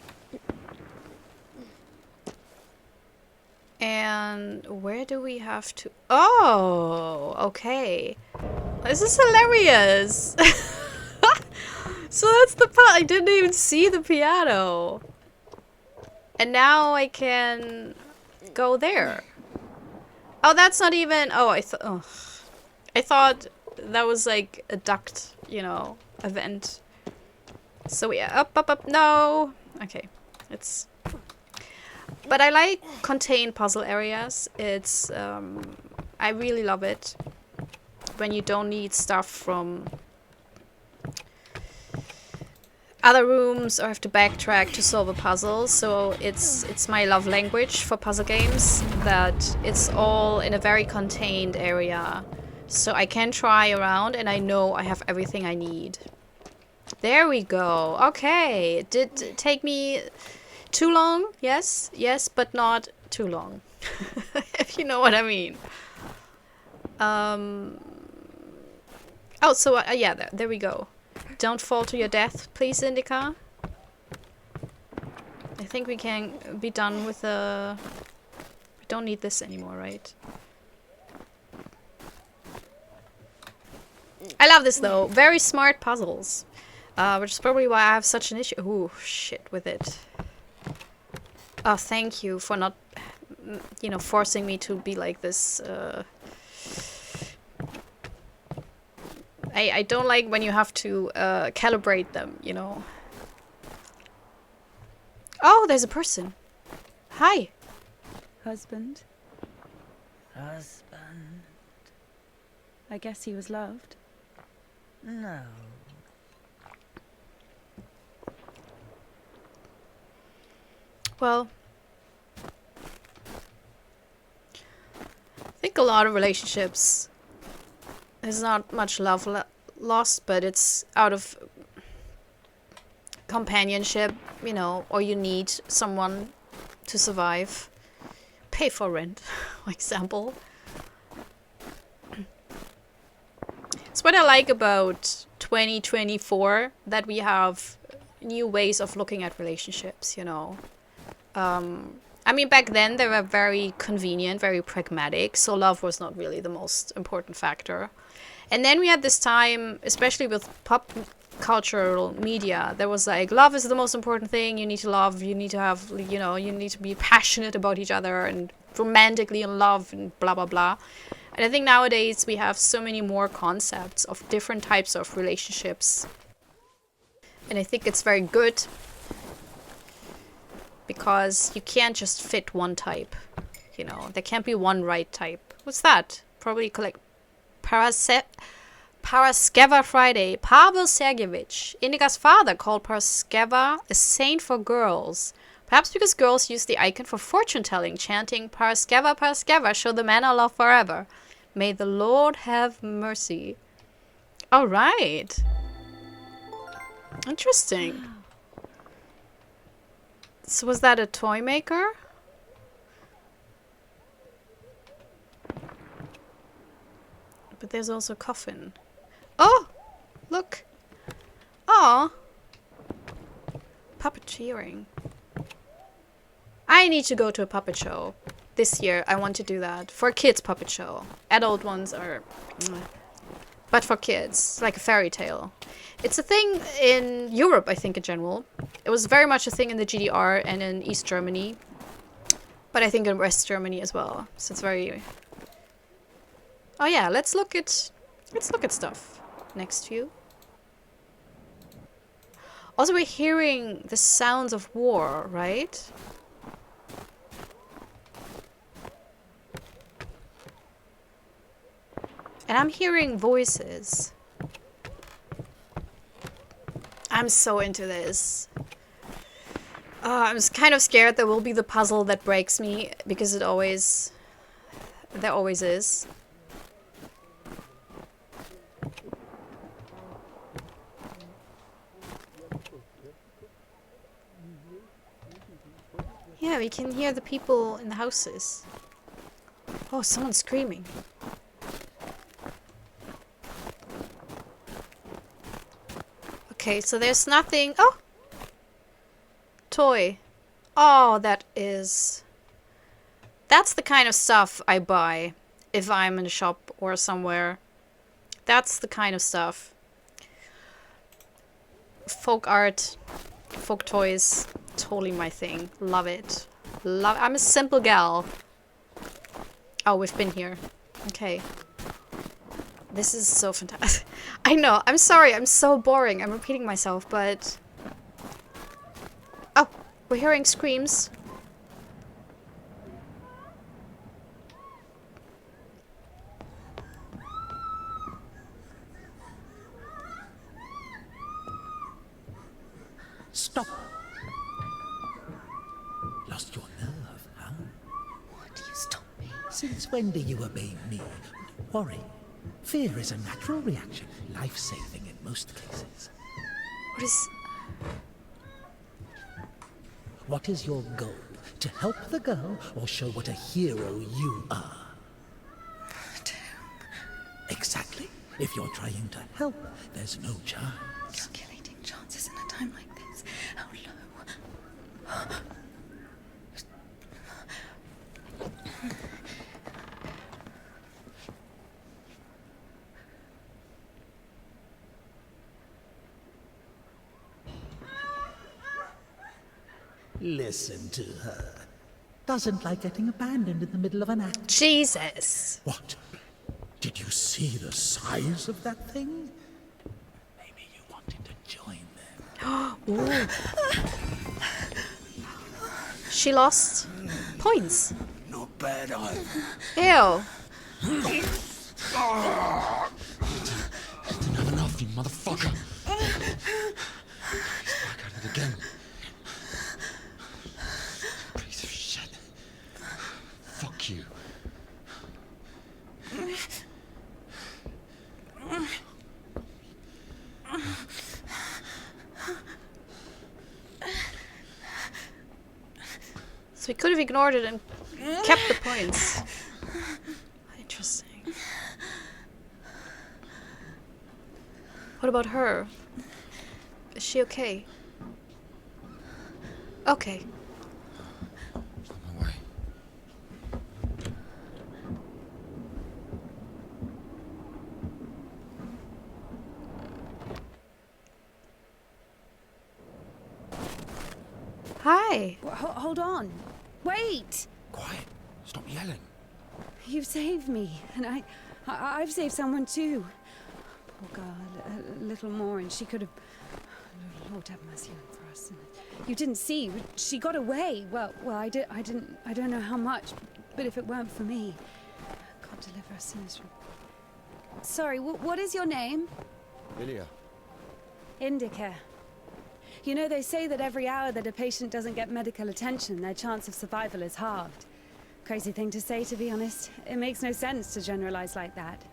And where do we have to... oh, okay. This is hilarious. So that's the part. I didn't even see the piano. And now I can go there. Oh, that's not even... oh, I thought that was like a duct, you know, event. So yeah, up, no. Okay, it's... but I like contained puzzle areas. It's, I really love it. When you don't need stuff from other rooms or have to backtrack to solve a puzzle. So it's my love language for puzzle games, that it's all in a very contained area. So I can try around and I know I have everything I need. There we go. Okay. It did take me too long. Yes, but not too long. If you know what I mean. Oh, so yeah, there we go. Don't fall to your death, please, Indika. I think we can be done with the... we don't need this anymore, right? I love this though. Very smart puzzles. Which is probably why I have such an issue. Ooh, shit with it. Oh, thank you for not, you know, forcing me to be like this. I don't like when you have to calibrate them, you know. Oh, there's a person. Hi. Husband? Husband? I guess he was loved. No. Well, I think a lot of relationships, there's not much love lost, but it's out of companionship, you know, or you need someone to survive. Pay for rent, for example. It's what I like about 2024, that we have new ways of looking at relationships, you know. I mean, back then they were very convenient, very pragmatic, so love was not really the most important factor. And then we had this time, especially with pop cultural media, there was like, love is the most important thing, you need to love, you need to have, you know, you need to be passionate about each other and romantically in love and blah blah blah. And I think nowadays we have so many more concepts of different types of relationships. And I think it's very good, because you can't just fit one type, you know. There can't be one right type. What's that? Probably collect Paraskeva Friday. Pavel Sergeyevich, Indika's father, called Paraskeva a saint for girls. Perhaps because girls use the icon for fortune-telling, chanting Paraskeva, Paraskeva, show the man our love forever. May the Lord have mercy. All right. Interesting. So was that a toy maker? But there's also a coffin. Oh! Look! Aw! Puppeteering. I need to go to a puppet show. This year, I want to do that. For a kids' puppet show. Adult ones are... but for kids, like a fairy tale. It's a thing in Europe, I think, in general. It was very much a thing in the GDR and in East Germany, but I think in West Germany as well. So it's very... Oh yeah, let's look at stuff. Next view. Also, we're hearing the sounds of war, right? And I'm hearing voices. I'm so into this. I'm just kind of scared there will be the puzzle that breaks me, because there always is. Yeah, we can hear the people in the houses. Oh, someone's screaming. Okay, so there's nothing... Oh! Toy. Oh, that's the kind of stuff I buy if I'm in a shop or somewhere. That's the kind of stuff. Folk art, folk toys, totally my thing. Love it. I'm a simple gal. Oh, we've been here. Okay. This is so fantastic. I know, I'm sorry, I'm so boring. I'm repeating myself, but... Oh, we're hearing screams. Stop! Lost your nerve, huh? Why do you stop me? Since when do you obey me? Worry. Fear is a natural reaction, life-saving in most cases. What is your goal? To help the girl, or show what a hero you are? Exactly. If you're trying to help, there's no chance. Calculating chances in a time like this. How low? Listen to her. Doesn't like getting abandoned in the middle of an act. Jesus. What? Did you see the size of that thing? Maybe you wanted to join them. She lost points. Not bad either. Ew. Didn't have enough, you motherfucker. He's back at it again. Piece of shit. Fuck you. So we could have ignored it and kept the points. Interesting. What about her? Is she okay? Okay. On my way. Hi. Hold on. Wait! Quiet. Stop yelling. You've saved me, and I've saved someone too. Poor girl, a little more, and she could have... Lord have mercy on for us. You didn't see. She got away. Well, I don't know how much, but if it weren't for me, God deliver us sinners from... Sorry, what is your name? Ilya. Indika. You know, they say that every hour that a patient doesn't get medical attention, their chance of survival is halved. Crazy thing to say, to be honest. It makes no sense to generalize like that.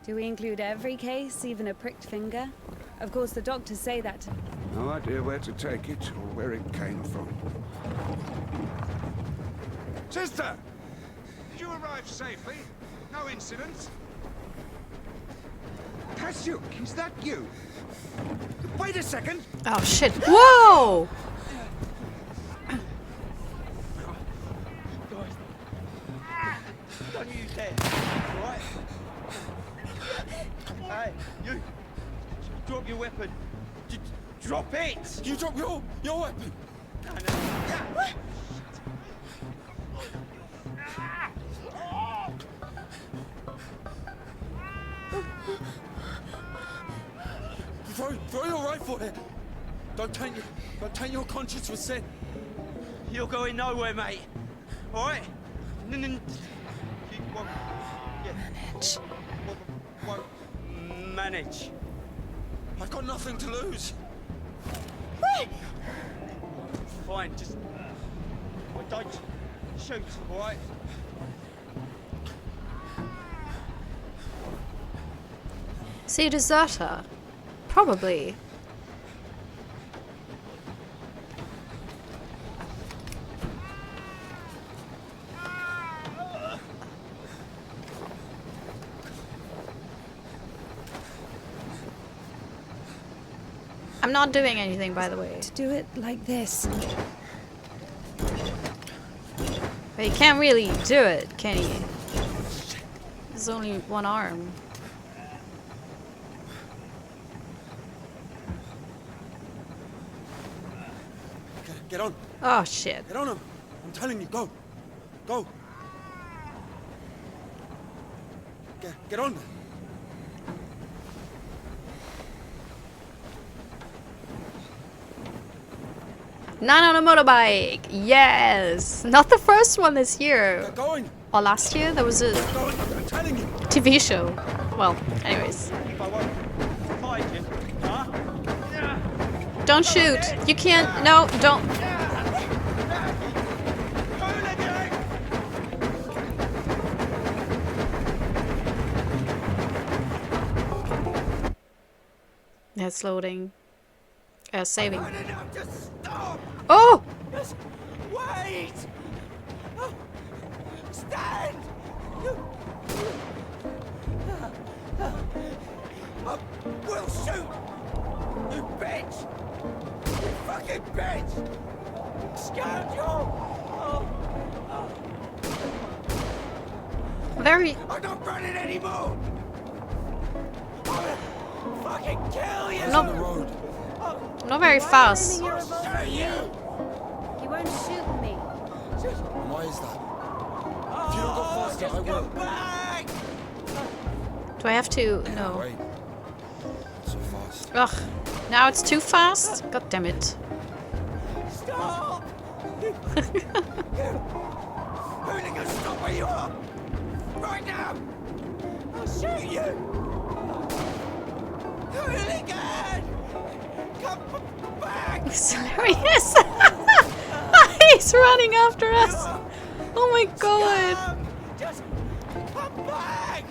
Do we include every case, even a pricked finger? Of course, the doctors say that. No idea where to take it or where it came from. Sister! Did you arrive safely? No incidents? Kasyuk, is that you? Wait a second! Oh shit. Whoa! Don't use that, right? Hey, you! Drop your weapon! Drop it! You drop your weapon! No, no. Yeah. Throw your rifle here! Don't taint your conscience with sin. You're going nowhere, mate. All right? You won't, yeah. Manage. Won't manage. I've got nothing to lose. Fine, just don't shoot, all right? See, deserter? Probably. I'm not doing anything, by the way. To do it like this. But you can't really do it, can you? There's only one arm. Get on. Oh shit. Get on him. I'm telling you, go. Go. Get on. Nine on a motorbike! Yes! Not the first one this year. Get going. Or last year, there was a Get going. I'm telling you. TV show. Well, anyways. If I won't find you, huh? Don't shoot! You can't. No, don't. It's loading. Saving. Just stop! Oh! Just wait! Stand! I will shoot! You bitch! You fucking bitch! Scoundrel! Very. I'm not running anymore! I'll fucking kill you! No. On the road. Not very fast. Your revolver you! You won't shoot me. Why is that? If you don't go faster, I will. Back! Do I have to? No. Wait. Not so fast. Ugh. Now it's too fast? God damn it. Stop! Hooligan, stop where you are! Right now! I'll shoot you! Hooligan! Come back! It's hilarious. He's running after us. Oh my god. Just come back!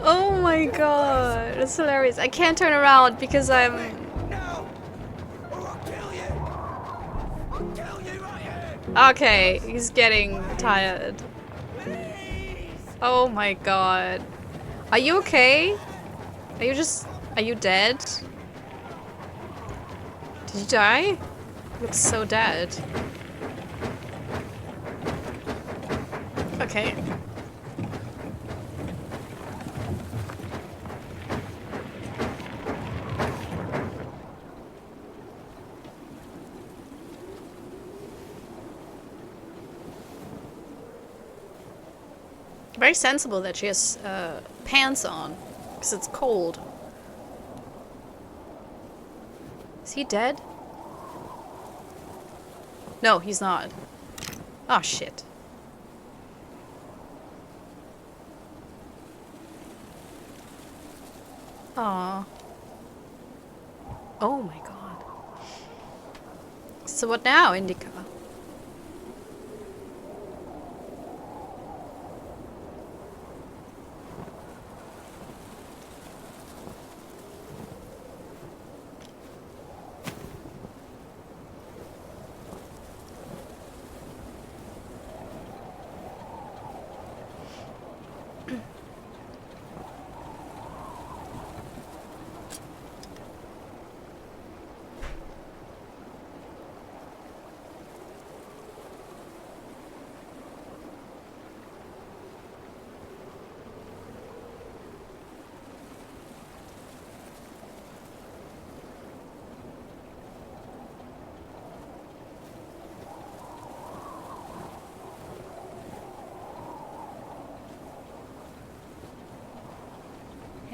Oh my god. It's hilarious. I can't turn around because I'm... No! Or I'll kill you! I'll kill you right here! Okay, he's getting tired. Oh my god. Are you okay? Are you just... Are you dead? Did you die? You look so dead. Okay. Very sensible that she has pants on, because it's cold. Is he dead? No, he's not. Oh shit. Aw. Oh my god. So what now, Indika?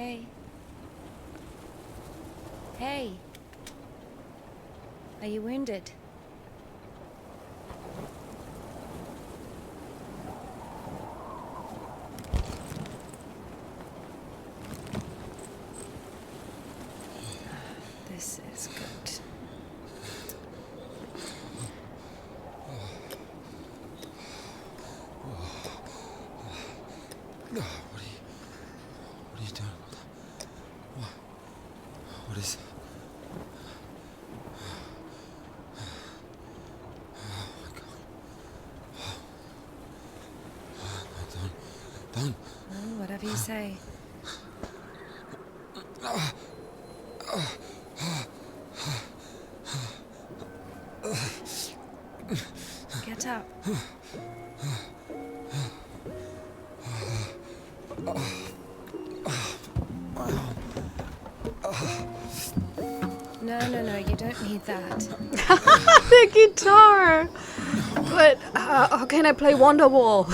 Hey. Hey. Are you wounded? This is good. What are you doing? What is... Don't. Oh, whatever you say. Get up. No, you don't need that. The guitar! But how can I play Wonderwall?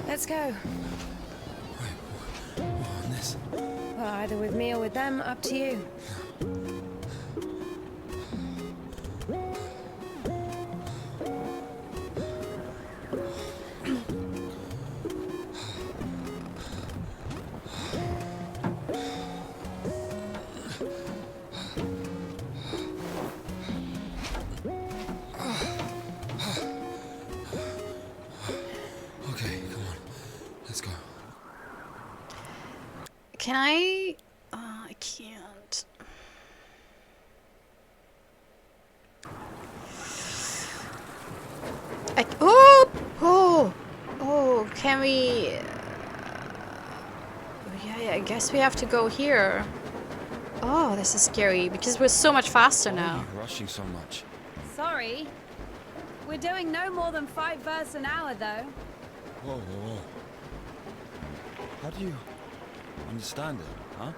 Let's go. On this. Well, either with me or with them, up to you. Okay, come on. Let's go. Can I? I can't. Oh, can we? Yeah, I guess we have to go here. Oh, this is scary because we're so much faster now. Why are you rushing so much? Sorry. We're doing no more than 5 verses an hour, though. Whoa. How do you understand it, huh?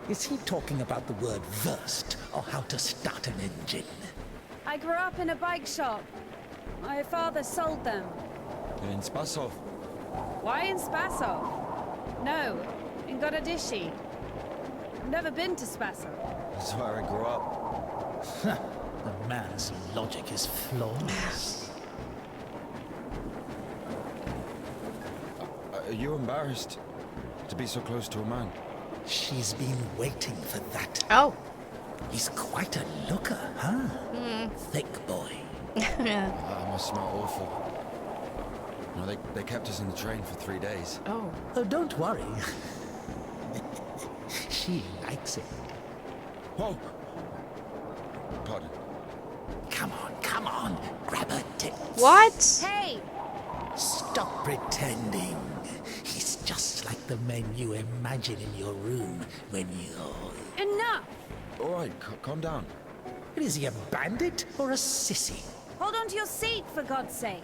Is he talking about the word versed or how to start an engine? I grew up in a bike shop. My father sold them. In Spasov. Why in Spasov? No, in Gorodishi. I've never been to Spasov. That's where I grew up. The man's logic is flawless. Are you embarrassed to be so close to a man? She's been waiting for that. Oh. He's quite a looker, huh? Thick boy. Yeah. I must smell awful. You know, they kept us in the train for 3 days. Oh. Oh, don't worry. She likes it. Whoa! Pardon. Come on. Grab her tits. What? Hey! Stop pretending. He's just like the men you imagine in your room when you're... Enough! All right, calm down. Is he a bandit or a sissy? Hold on to your seat, for God's sake.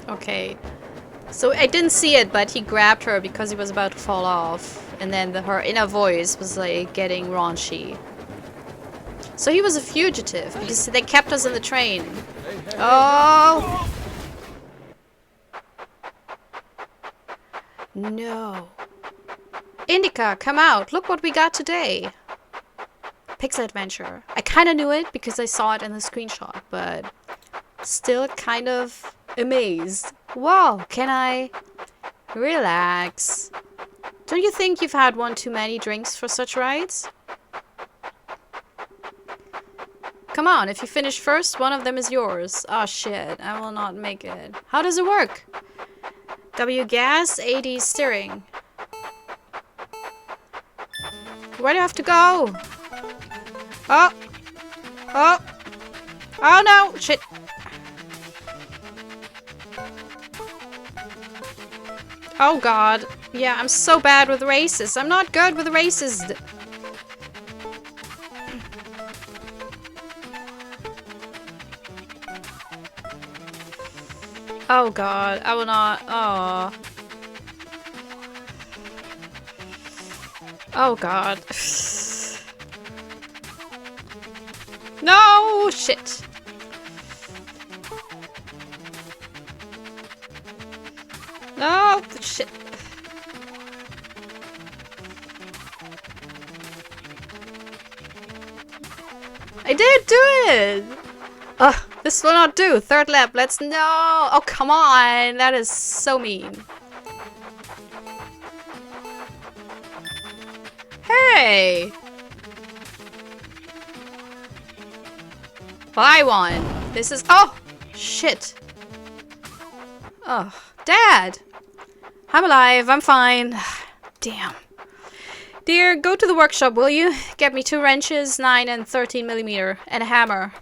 Okay. So I didn't see it, but he grabbed her because he was about to fall off. And then her inner voice was like getting raunchy. So he was a fugitive because they kept us in the train. Oh! No. Indika, come out. Look what we got today. Pixel adventure. I kind of knew it because I saw it in the screenshot, but still kind of amazed. Wow, can I relax? Don't you think you've had one too many drinks for such rides? Come on, if you finish first, one of them is yours. Oh shit, I will not make it. How does it work? W gas, AD steering. Where do I have to go? Oh! Oh! Oh no! Shit! Oh god. Yeah, I'm so bad with races. I'm not good with races. Oh god, I will not. Oh. Oh god. No! Shit. No! Shit. I did do it! Ugh, this will not do. Third lap, let's no! Oh, come on! That is so mean. Hey! I won. This is... Oh! Shit. Oh, Dad! I'm alive, I'm fine. Damn. Dear, go to the workshop, will you? Get me 2 wrenches, 9 and 13mm, and a hammer.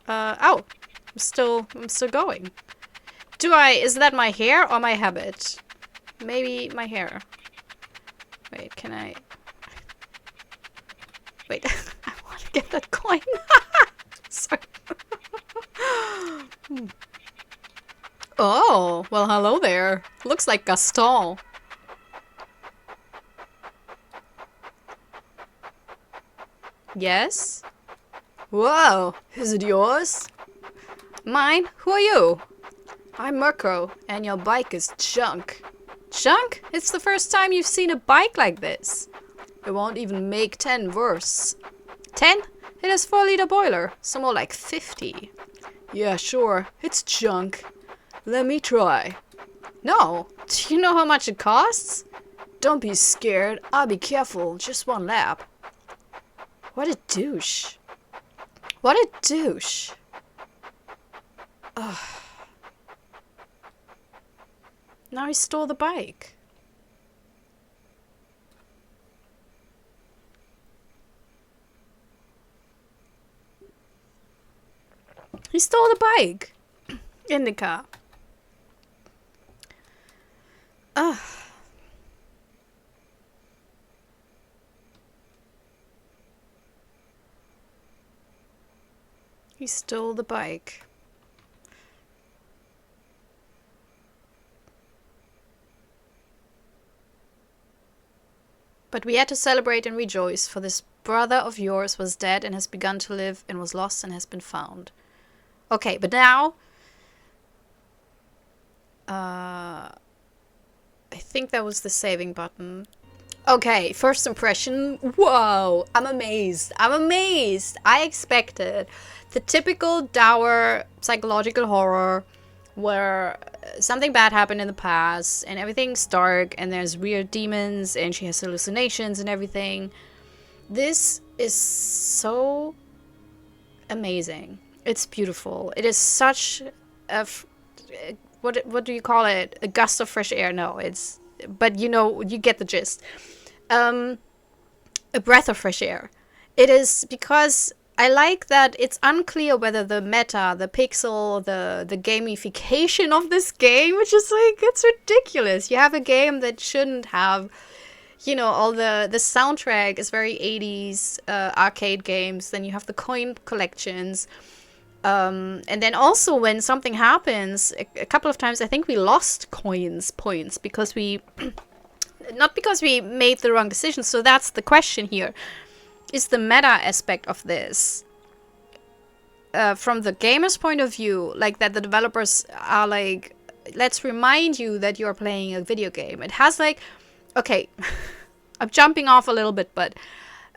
Oh. I'm still going. Is that my hair or my habit? Maybe my hair. Wait, can I... Wait, I want to get that coin. Sorry. Oh, well, hello there. Looks like Gaston. Yes? Whoa, is it yours? Mine? Who are you? I'm Mirko, and your bike is junk. Junk? It's the first time you've seen a bike like this. It won't even make 10 worse. 10? It has 4-liter boiler, so more like 50. Yeah, sure, it's junk. Let me try. No, do you know how much it costs? Don't be scared, I'll be careful, just 1 lap. What a douche. What a douche. Ugh. Now he stole the bike. He stole the bike. Indika. Ugh. He stole the bike. But we had to celebrate and rejoice, for this brother of yours was dead and has begun to live, and was lost and has been found. Okay, but now... I think that was the saving button. Okay, first impression. Whoa, I'm amazed. I'm amazed. I expected the typical dour psychological horror where something bad happened in the past and everything's dark and there's weird demons and she has hallucinations and everything. This is so amazing. It's beautiful. It is such a what do you call it? A gust of fresh air? No, it's, but you know, you get the gist. A breath of fresh air. It is because I like that it's unclear whether the meta, the pixel, the gamification of this game, which is like, it's ridiculous. You have a game that shouldn't have, you know, all the soundtrack is very 80s arcade games. Then you have the coin collections. And then also when something happens, a couple of times I think we lost points because we, not because we made the wrong decision. So that's the question here. Is the meta aspect of this, from the gamer's point of view, like that the developers are like, let's remind you that you're playing a video game. It has like, okay, I'm jumping off a little bit, but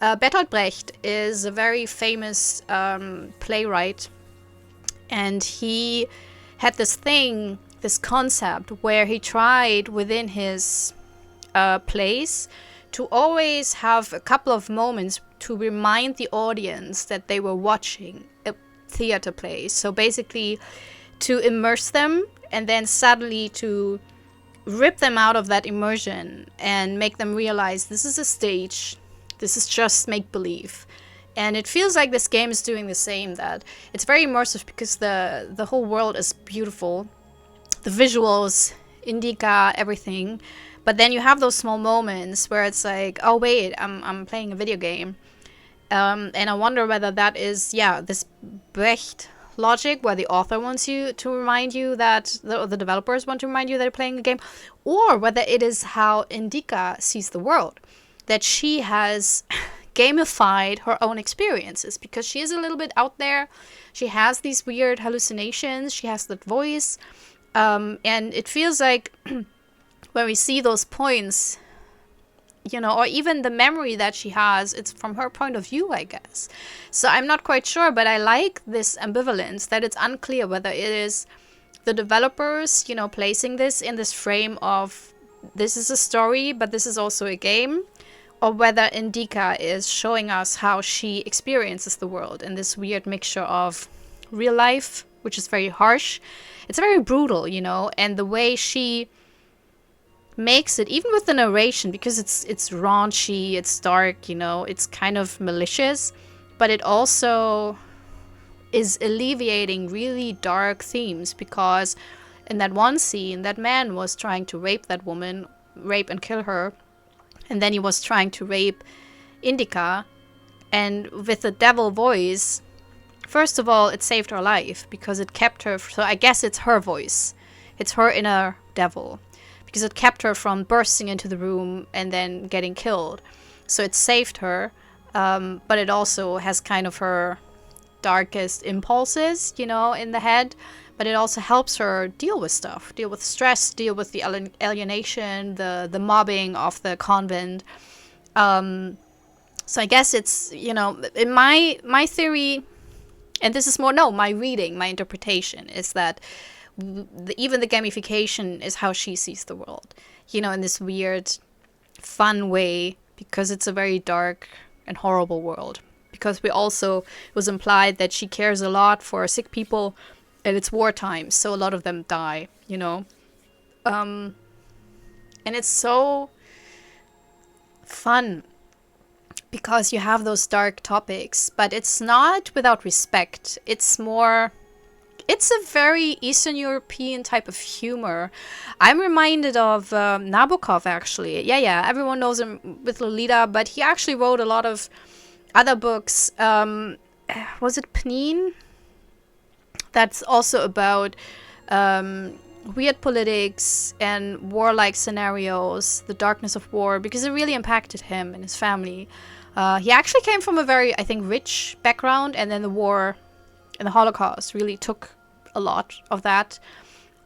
Bertolt Brecht is a very famous playwright, and he had this thing, this concept, where he tried within his plays to always have a couple of moments to remind the audience that they were watching a theater play. So basically to immerse them and then suddenly to rip them out of that immersion and make them realize this is a stage, this is just make-believe. And it feels like this game is doing the same, that it's very immersive because the whole world is beautiful. The visuals, Indika, everything. But then you have those small moments where it's like, oh wait, I'm playing a video game. And I wonder whether that is, yeah, this Brecht logic where the author wants you to remind you that, the developers want to remind you that you're playing a game, or whether it is how Indika sees the world. That she has gamified her own experiences, because she is a little bit out there. She has these weird hallucinations. She has that voice. And it feels like when we see those points, you know, or even the memory that she has, it's from her point of view, I guess. So I'm not quite sure, but I like this ambivalence, that it's unclear whether it is the developers, you know, placing this in this frame of this is a story, but this is also a game, or whether Indika is showing us how she experiences the world in this weird mixture of real life, which is very harsh. It's very brutal, you know, and the way she makes it, even with the narration, because it's raunchy, it's dark, you know, it's kind of malicious, but it also is alleviating really dark themes, because in that one scene, that man was trying to rape that woman, rape and kill her, and then he was trying to rape Indika, and with the devil voice, first of all, it saved her life, because it kept her, so I guess it's her voice, it's her inner devil, because it kept her from bursting into the room and then getting killed. So it saved her, but it also has kind of her darkest impulses, you know, in the head. But it also helps her deal with stuff, deal with stress, deal with the alienation, the mobbing of the convent. So I guess it's, you know, in my theory, and this is more, no, my reading, my interpretation is that even the gamification is how she sees the world, you know, in this weird, fun way, because it's a very dark and horrible world. Because we also, it was implied that she cares a lot for sick people, and it's wartime, so a lot of them die, you know. And it's so fun, because you have those dark topics, but it's not without respect. It's more... It's a very Eastern European type of humor. I'm reminded of Nabokov, actually. Yeah, everyone knows him with Lolita, but he actually wrote a lot of other books. Was it Pnin? That's also about weird politics and warlike scenarios, the darkness of war, because it really impacted him and his family. He actually came from a very, I think, rich background, and then the war and the Holocaust really took a lot of that.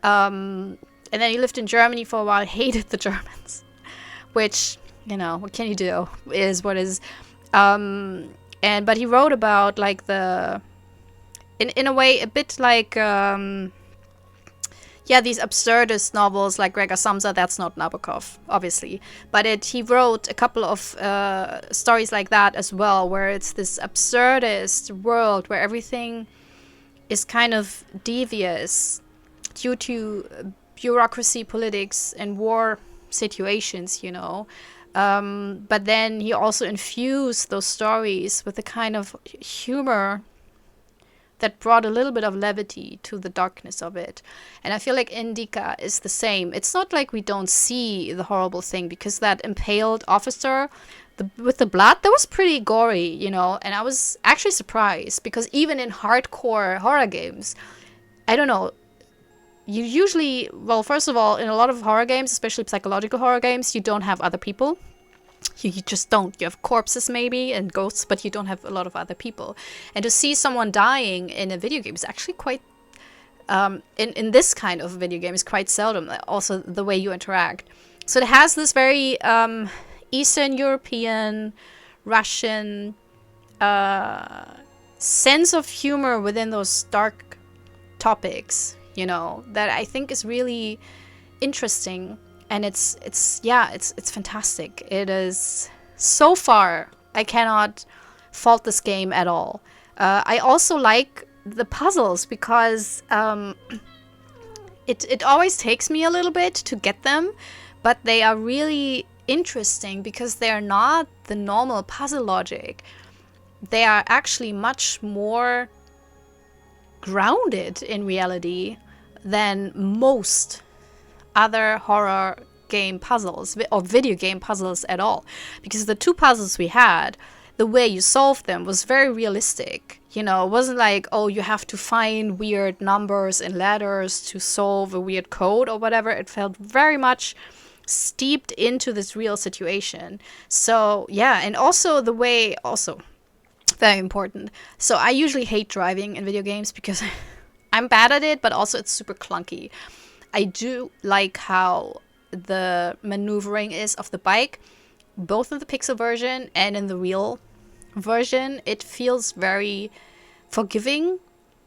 And then he lived in Germany for a while, hated the Germans, which, you know, what can you do? Is what is. But he wrote about, like, the, in a way, a bit like, these absurdist novels like Gregor Samsa. That's not Nabokov, obviously. But he wrote a couple of stories like that as well, where it's this absurdist world where everything is kind of devious due to bureaucracy, politics, and war situations, you know. But then he also infused those stories with a kind of humor that brought a little bit of levity to the darkness of it. And I feel like Indika is the same. It's not like we don't see the horrible thing, because that impaled officer with the blood, that was pretty gory, you know. And I was actually surprised, because even in hardcore horror games, I don't know, you usually, well, first of all, in a lot of horror games, especially psychological horror games, you don't have other people. You just don't. You have corpses maybe and ghosts, but you don't have a lot of other people. And to see someone dying in a video game is actually quite, in this kind of video game, is quite seldom. Also, the way you interact. So it has this very Eastern European, Russian sense of humor within those dark topics, you know, that I think is really interesting. And it's fantastic. It is, so far, I cannot fault this game at all. I also like the puzzles, because it always takes me a little bit to get them, but they are really interesting because they are not the normal puzzle logic. They are actually much more grounded in reality than most other horror game puzzles or video game puzzles at all. Because the two puzzles we had, the way you solved them was very realistic. You know, it wasn't like, oh, you have to find weird numbers and letters to solve a weird code or whatever. It felt very much steeped into this real situation. So yeah, and also the way, also very important. So I usually hate driving in video games because I'm bad at it, but also it's super clunky. I do like how the maneuvering is of the bike, both in the pixel version and in the real version. It feels very forgiving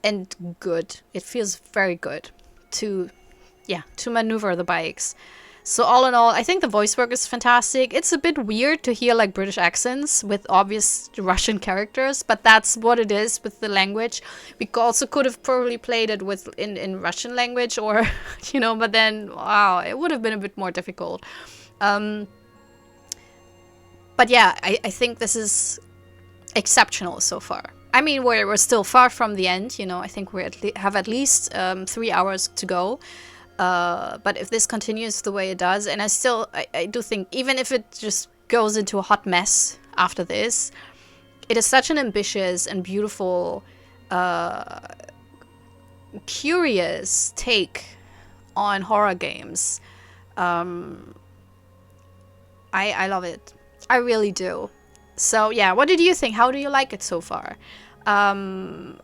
and good. It feels very good to maneuver the bikes. So all in all, I think the voice work is fantastic. It's a bit weird to hear like British accents with obvious Russian characters, but that's what it is with the language. We also could have probably played it with in Russian language, or but then wow, it would have been a bit more difficult. But yeah, I think this is exceptional so far. I mean, we're still far from the end. I think we have at least 3 hours to go. But if this continues the way it does, and I do think, even if it just goes into a hot mess after this, it is such an ambitious and beautiful, curious take on horror games. I love it. I really do. So yeah, what did you think? How do you like it so far? I'm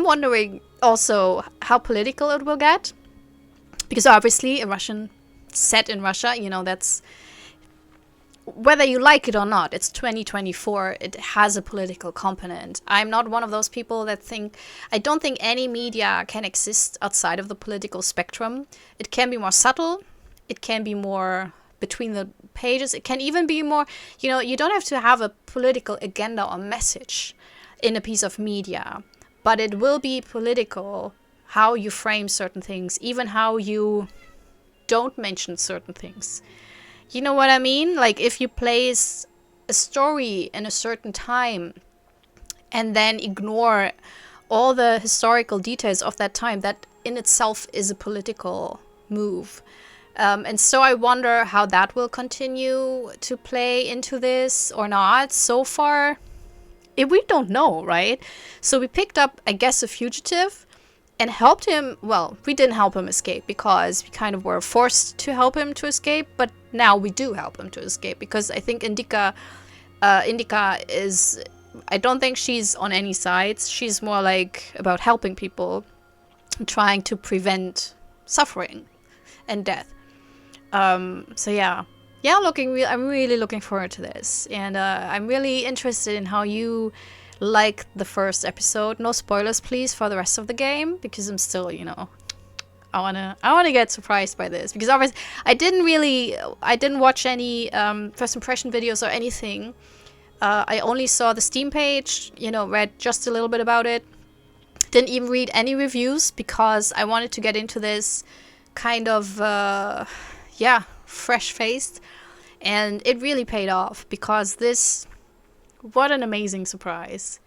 wondering also how political it will get. Because obviously a Russian set in Russia, that's, whether you like it or not, it's 2024, it has a political component. I'm not one of those people that I don't think any media can exist outside of the political spectrum. It can be more subtle, it can be more between the pages, it can even be more, you don't have to have a political agenda or message in a piece of media, but it will be political how you frame certain things, even how you don't mention certain things. You know what I mean? Like if you place a story in a certain time and then ignore all the historical details of that time, that in itself is a political move. And so I wonder how that will continue to play into this or not. So far, we don't know, right? So we picked up, I guess, a fugitive and helped him. Well, we didn't help him escape because we kind of were forced to help him to escape, but now we do help him to escape because I think Indika is, I don't think she's on any sides. She's more like about helping people, trying to prevent suffering and death. So yeah, I'm really looking forward to this, and I'm really interested in how you like the first episode. No spoilers, please, for the rest of the game, because I'm still, I wanna get surprised by this, because obviously I didn't watch any first impression videos or anything. I only saw the Steam page, read just a little bit about it. Didn't even read any reviews because I wanted to get into this kind of fresh-faced, and it really paid off because what an amazing surprise.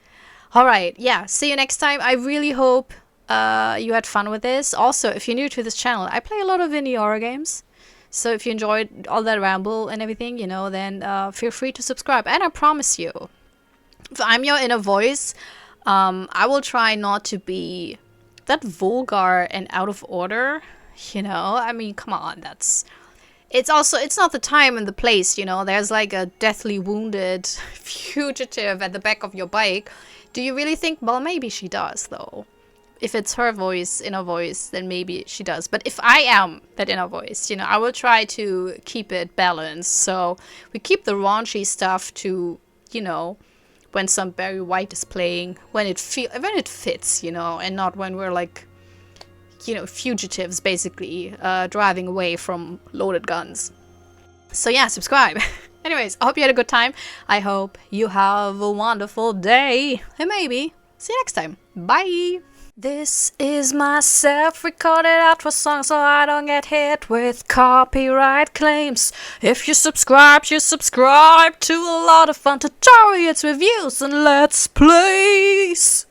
All right, yeah, see you next time. I really hope you had fun with this. Also, if you're new to this channel, I play a lot of indie horror games. So if you enjoyed all that ramble and everything, then feel free to subscribe. And I promise you, if I'm your inner voice, I will try not to be that vulgar and out of order. I mean, come on, it's not the time and the place, there's like a deathly wounded fugitive at the back of your bike. Do you really think, well, maybe she does, though. If it's her voice, inner voice, then maybe she does. But if I am that inner voice, I will try to keep it balanced. So we keep the raunchy stuff to, when some Barry White is playing, when it fits, and not when we're like, fugitives basically driving away from loaded guns. So yeah, subscribe. Anyways, I hope you had a good time. I hope you have a wonderful day, and maybe see you next time. Bye. This is my self-recorded outro song, so I don't get hit with copyright claims. If you subscribe to a lot of fun tutorials, reviews, and let's plays.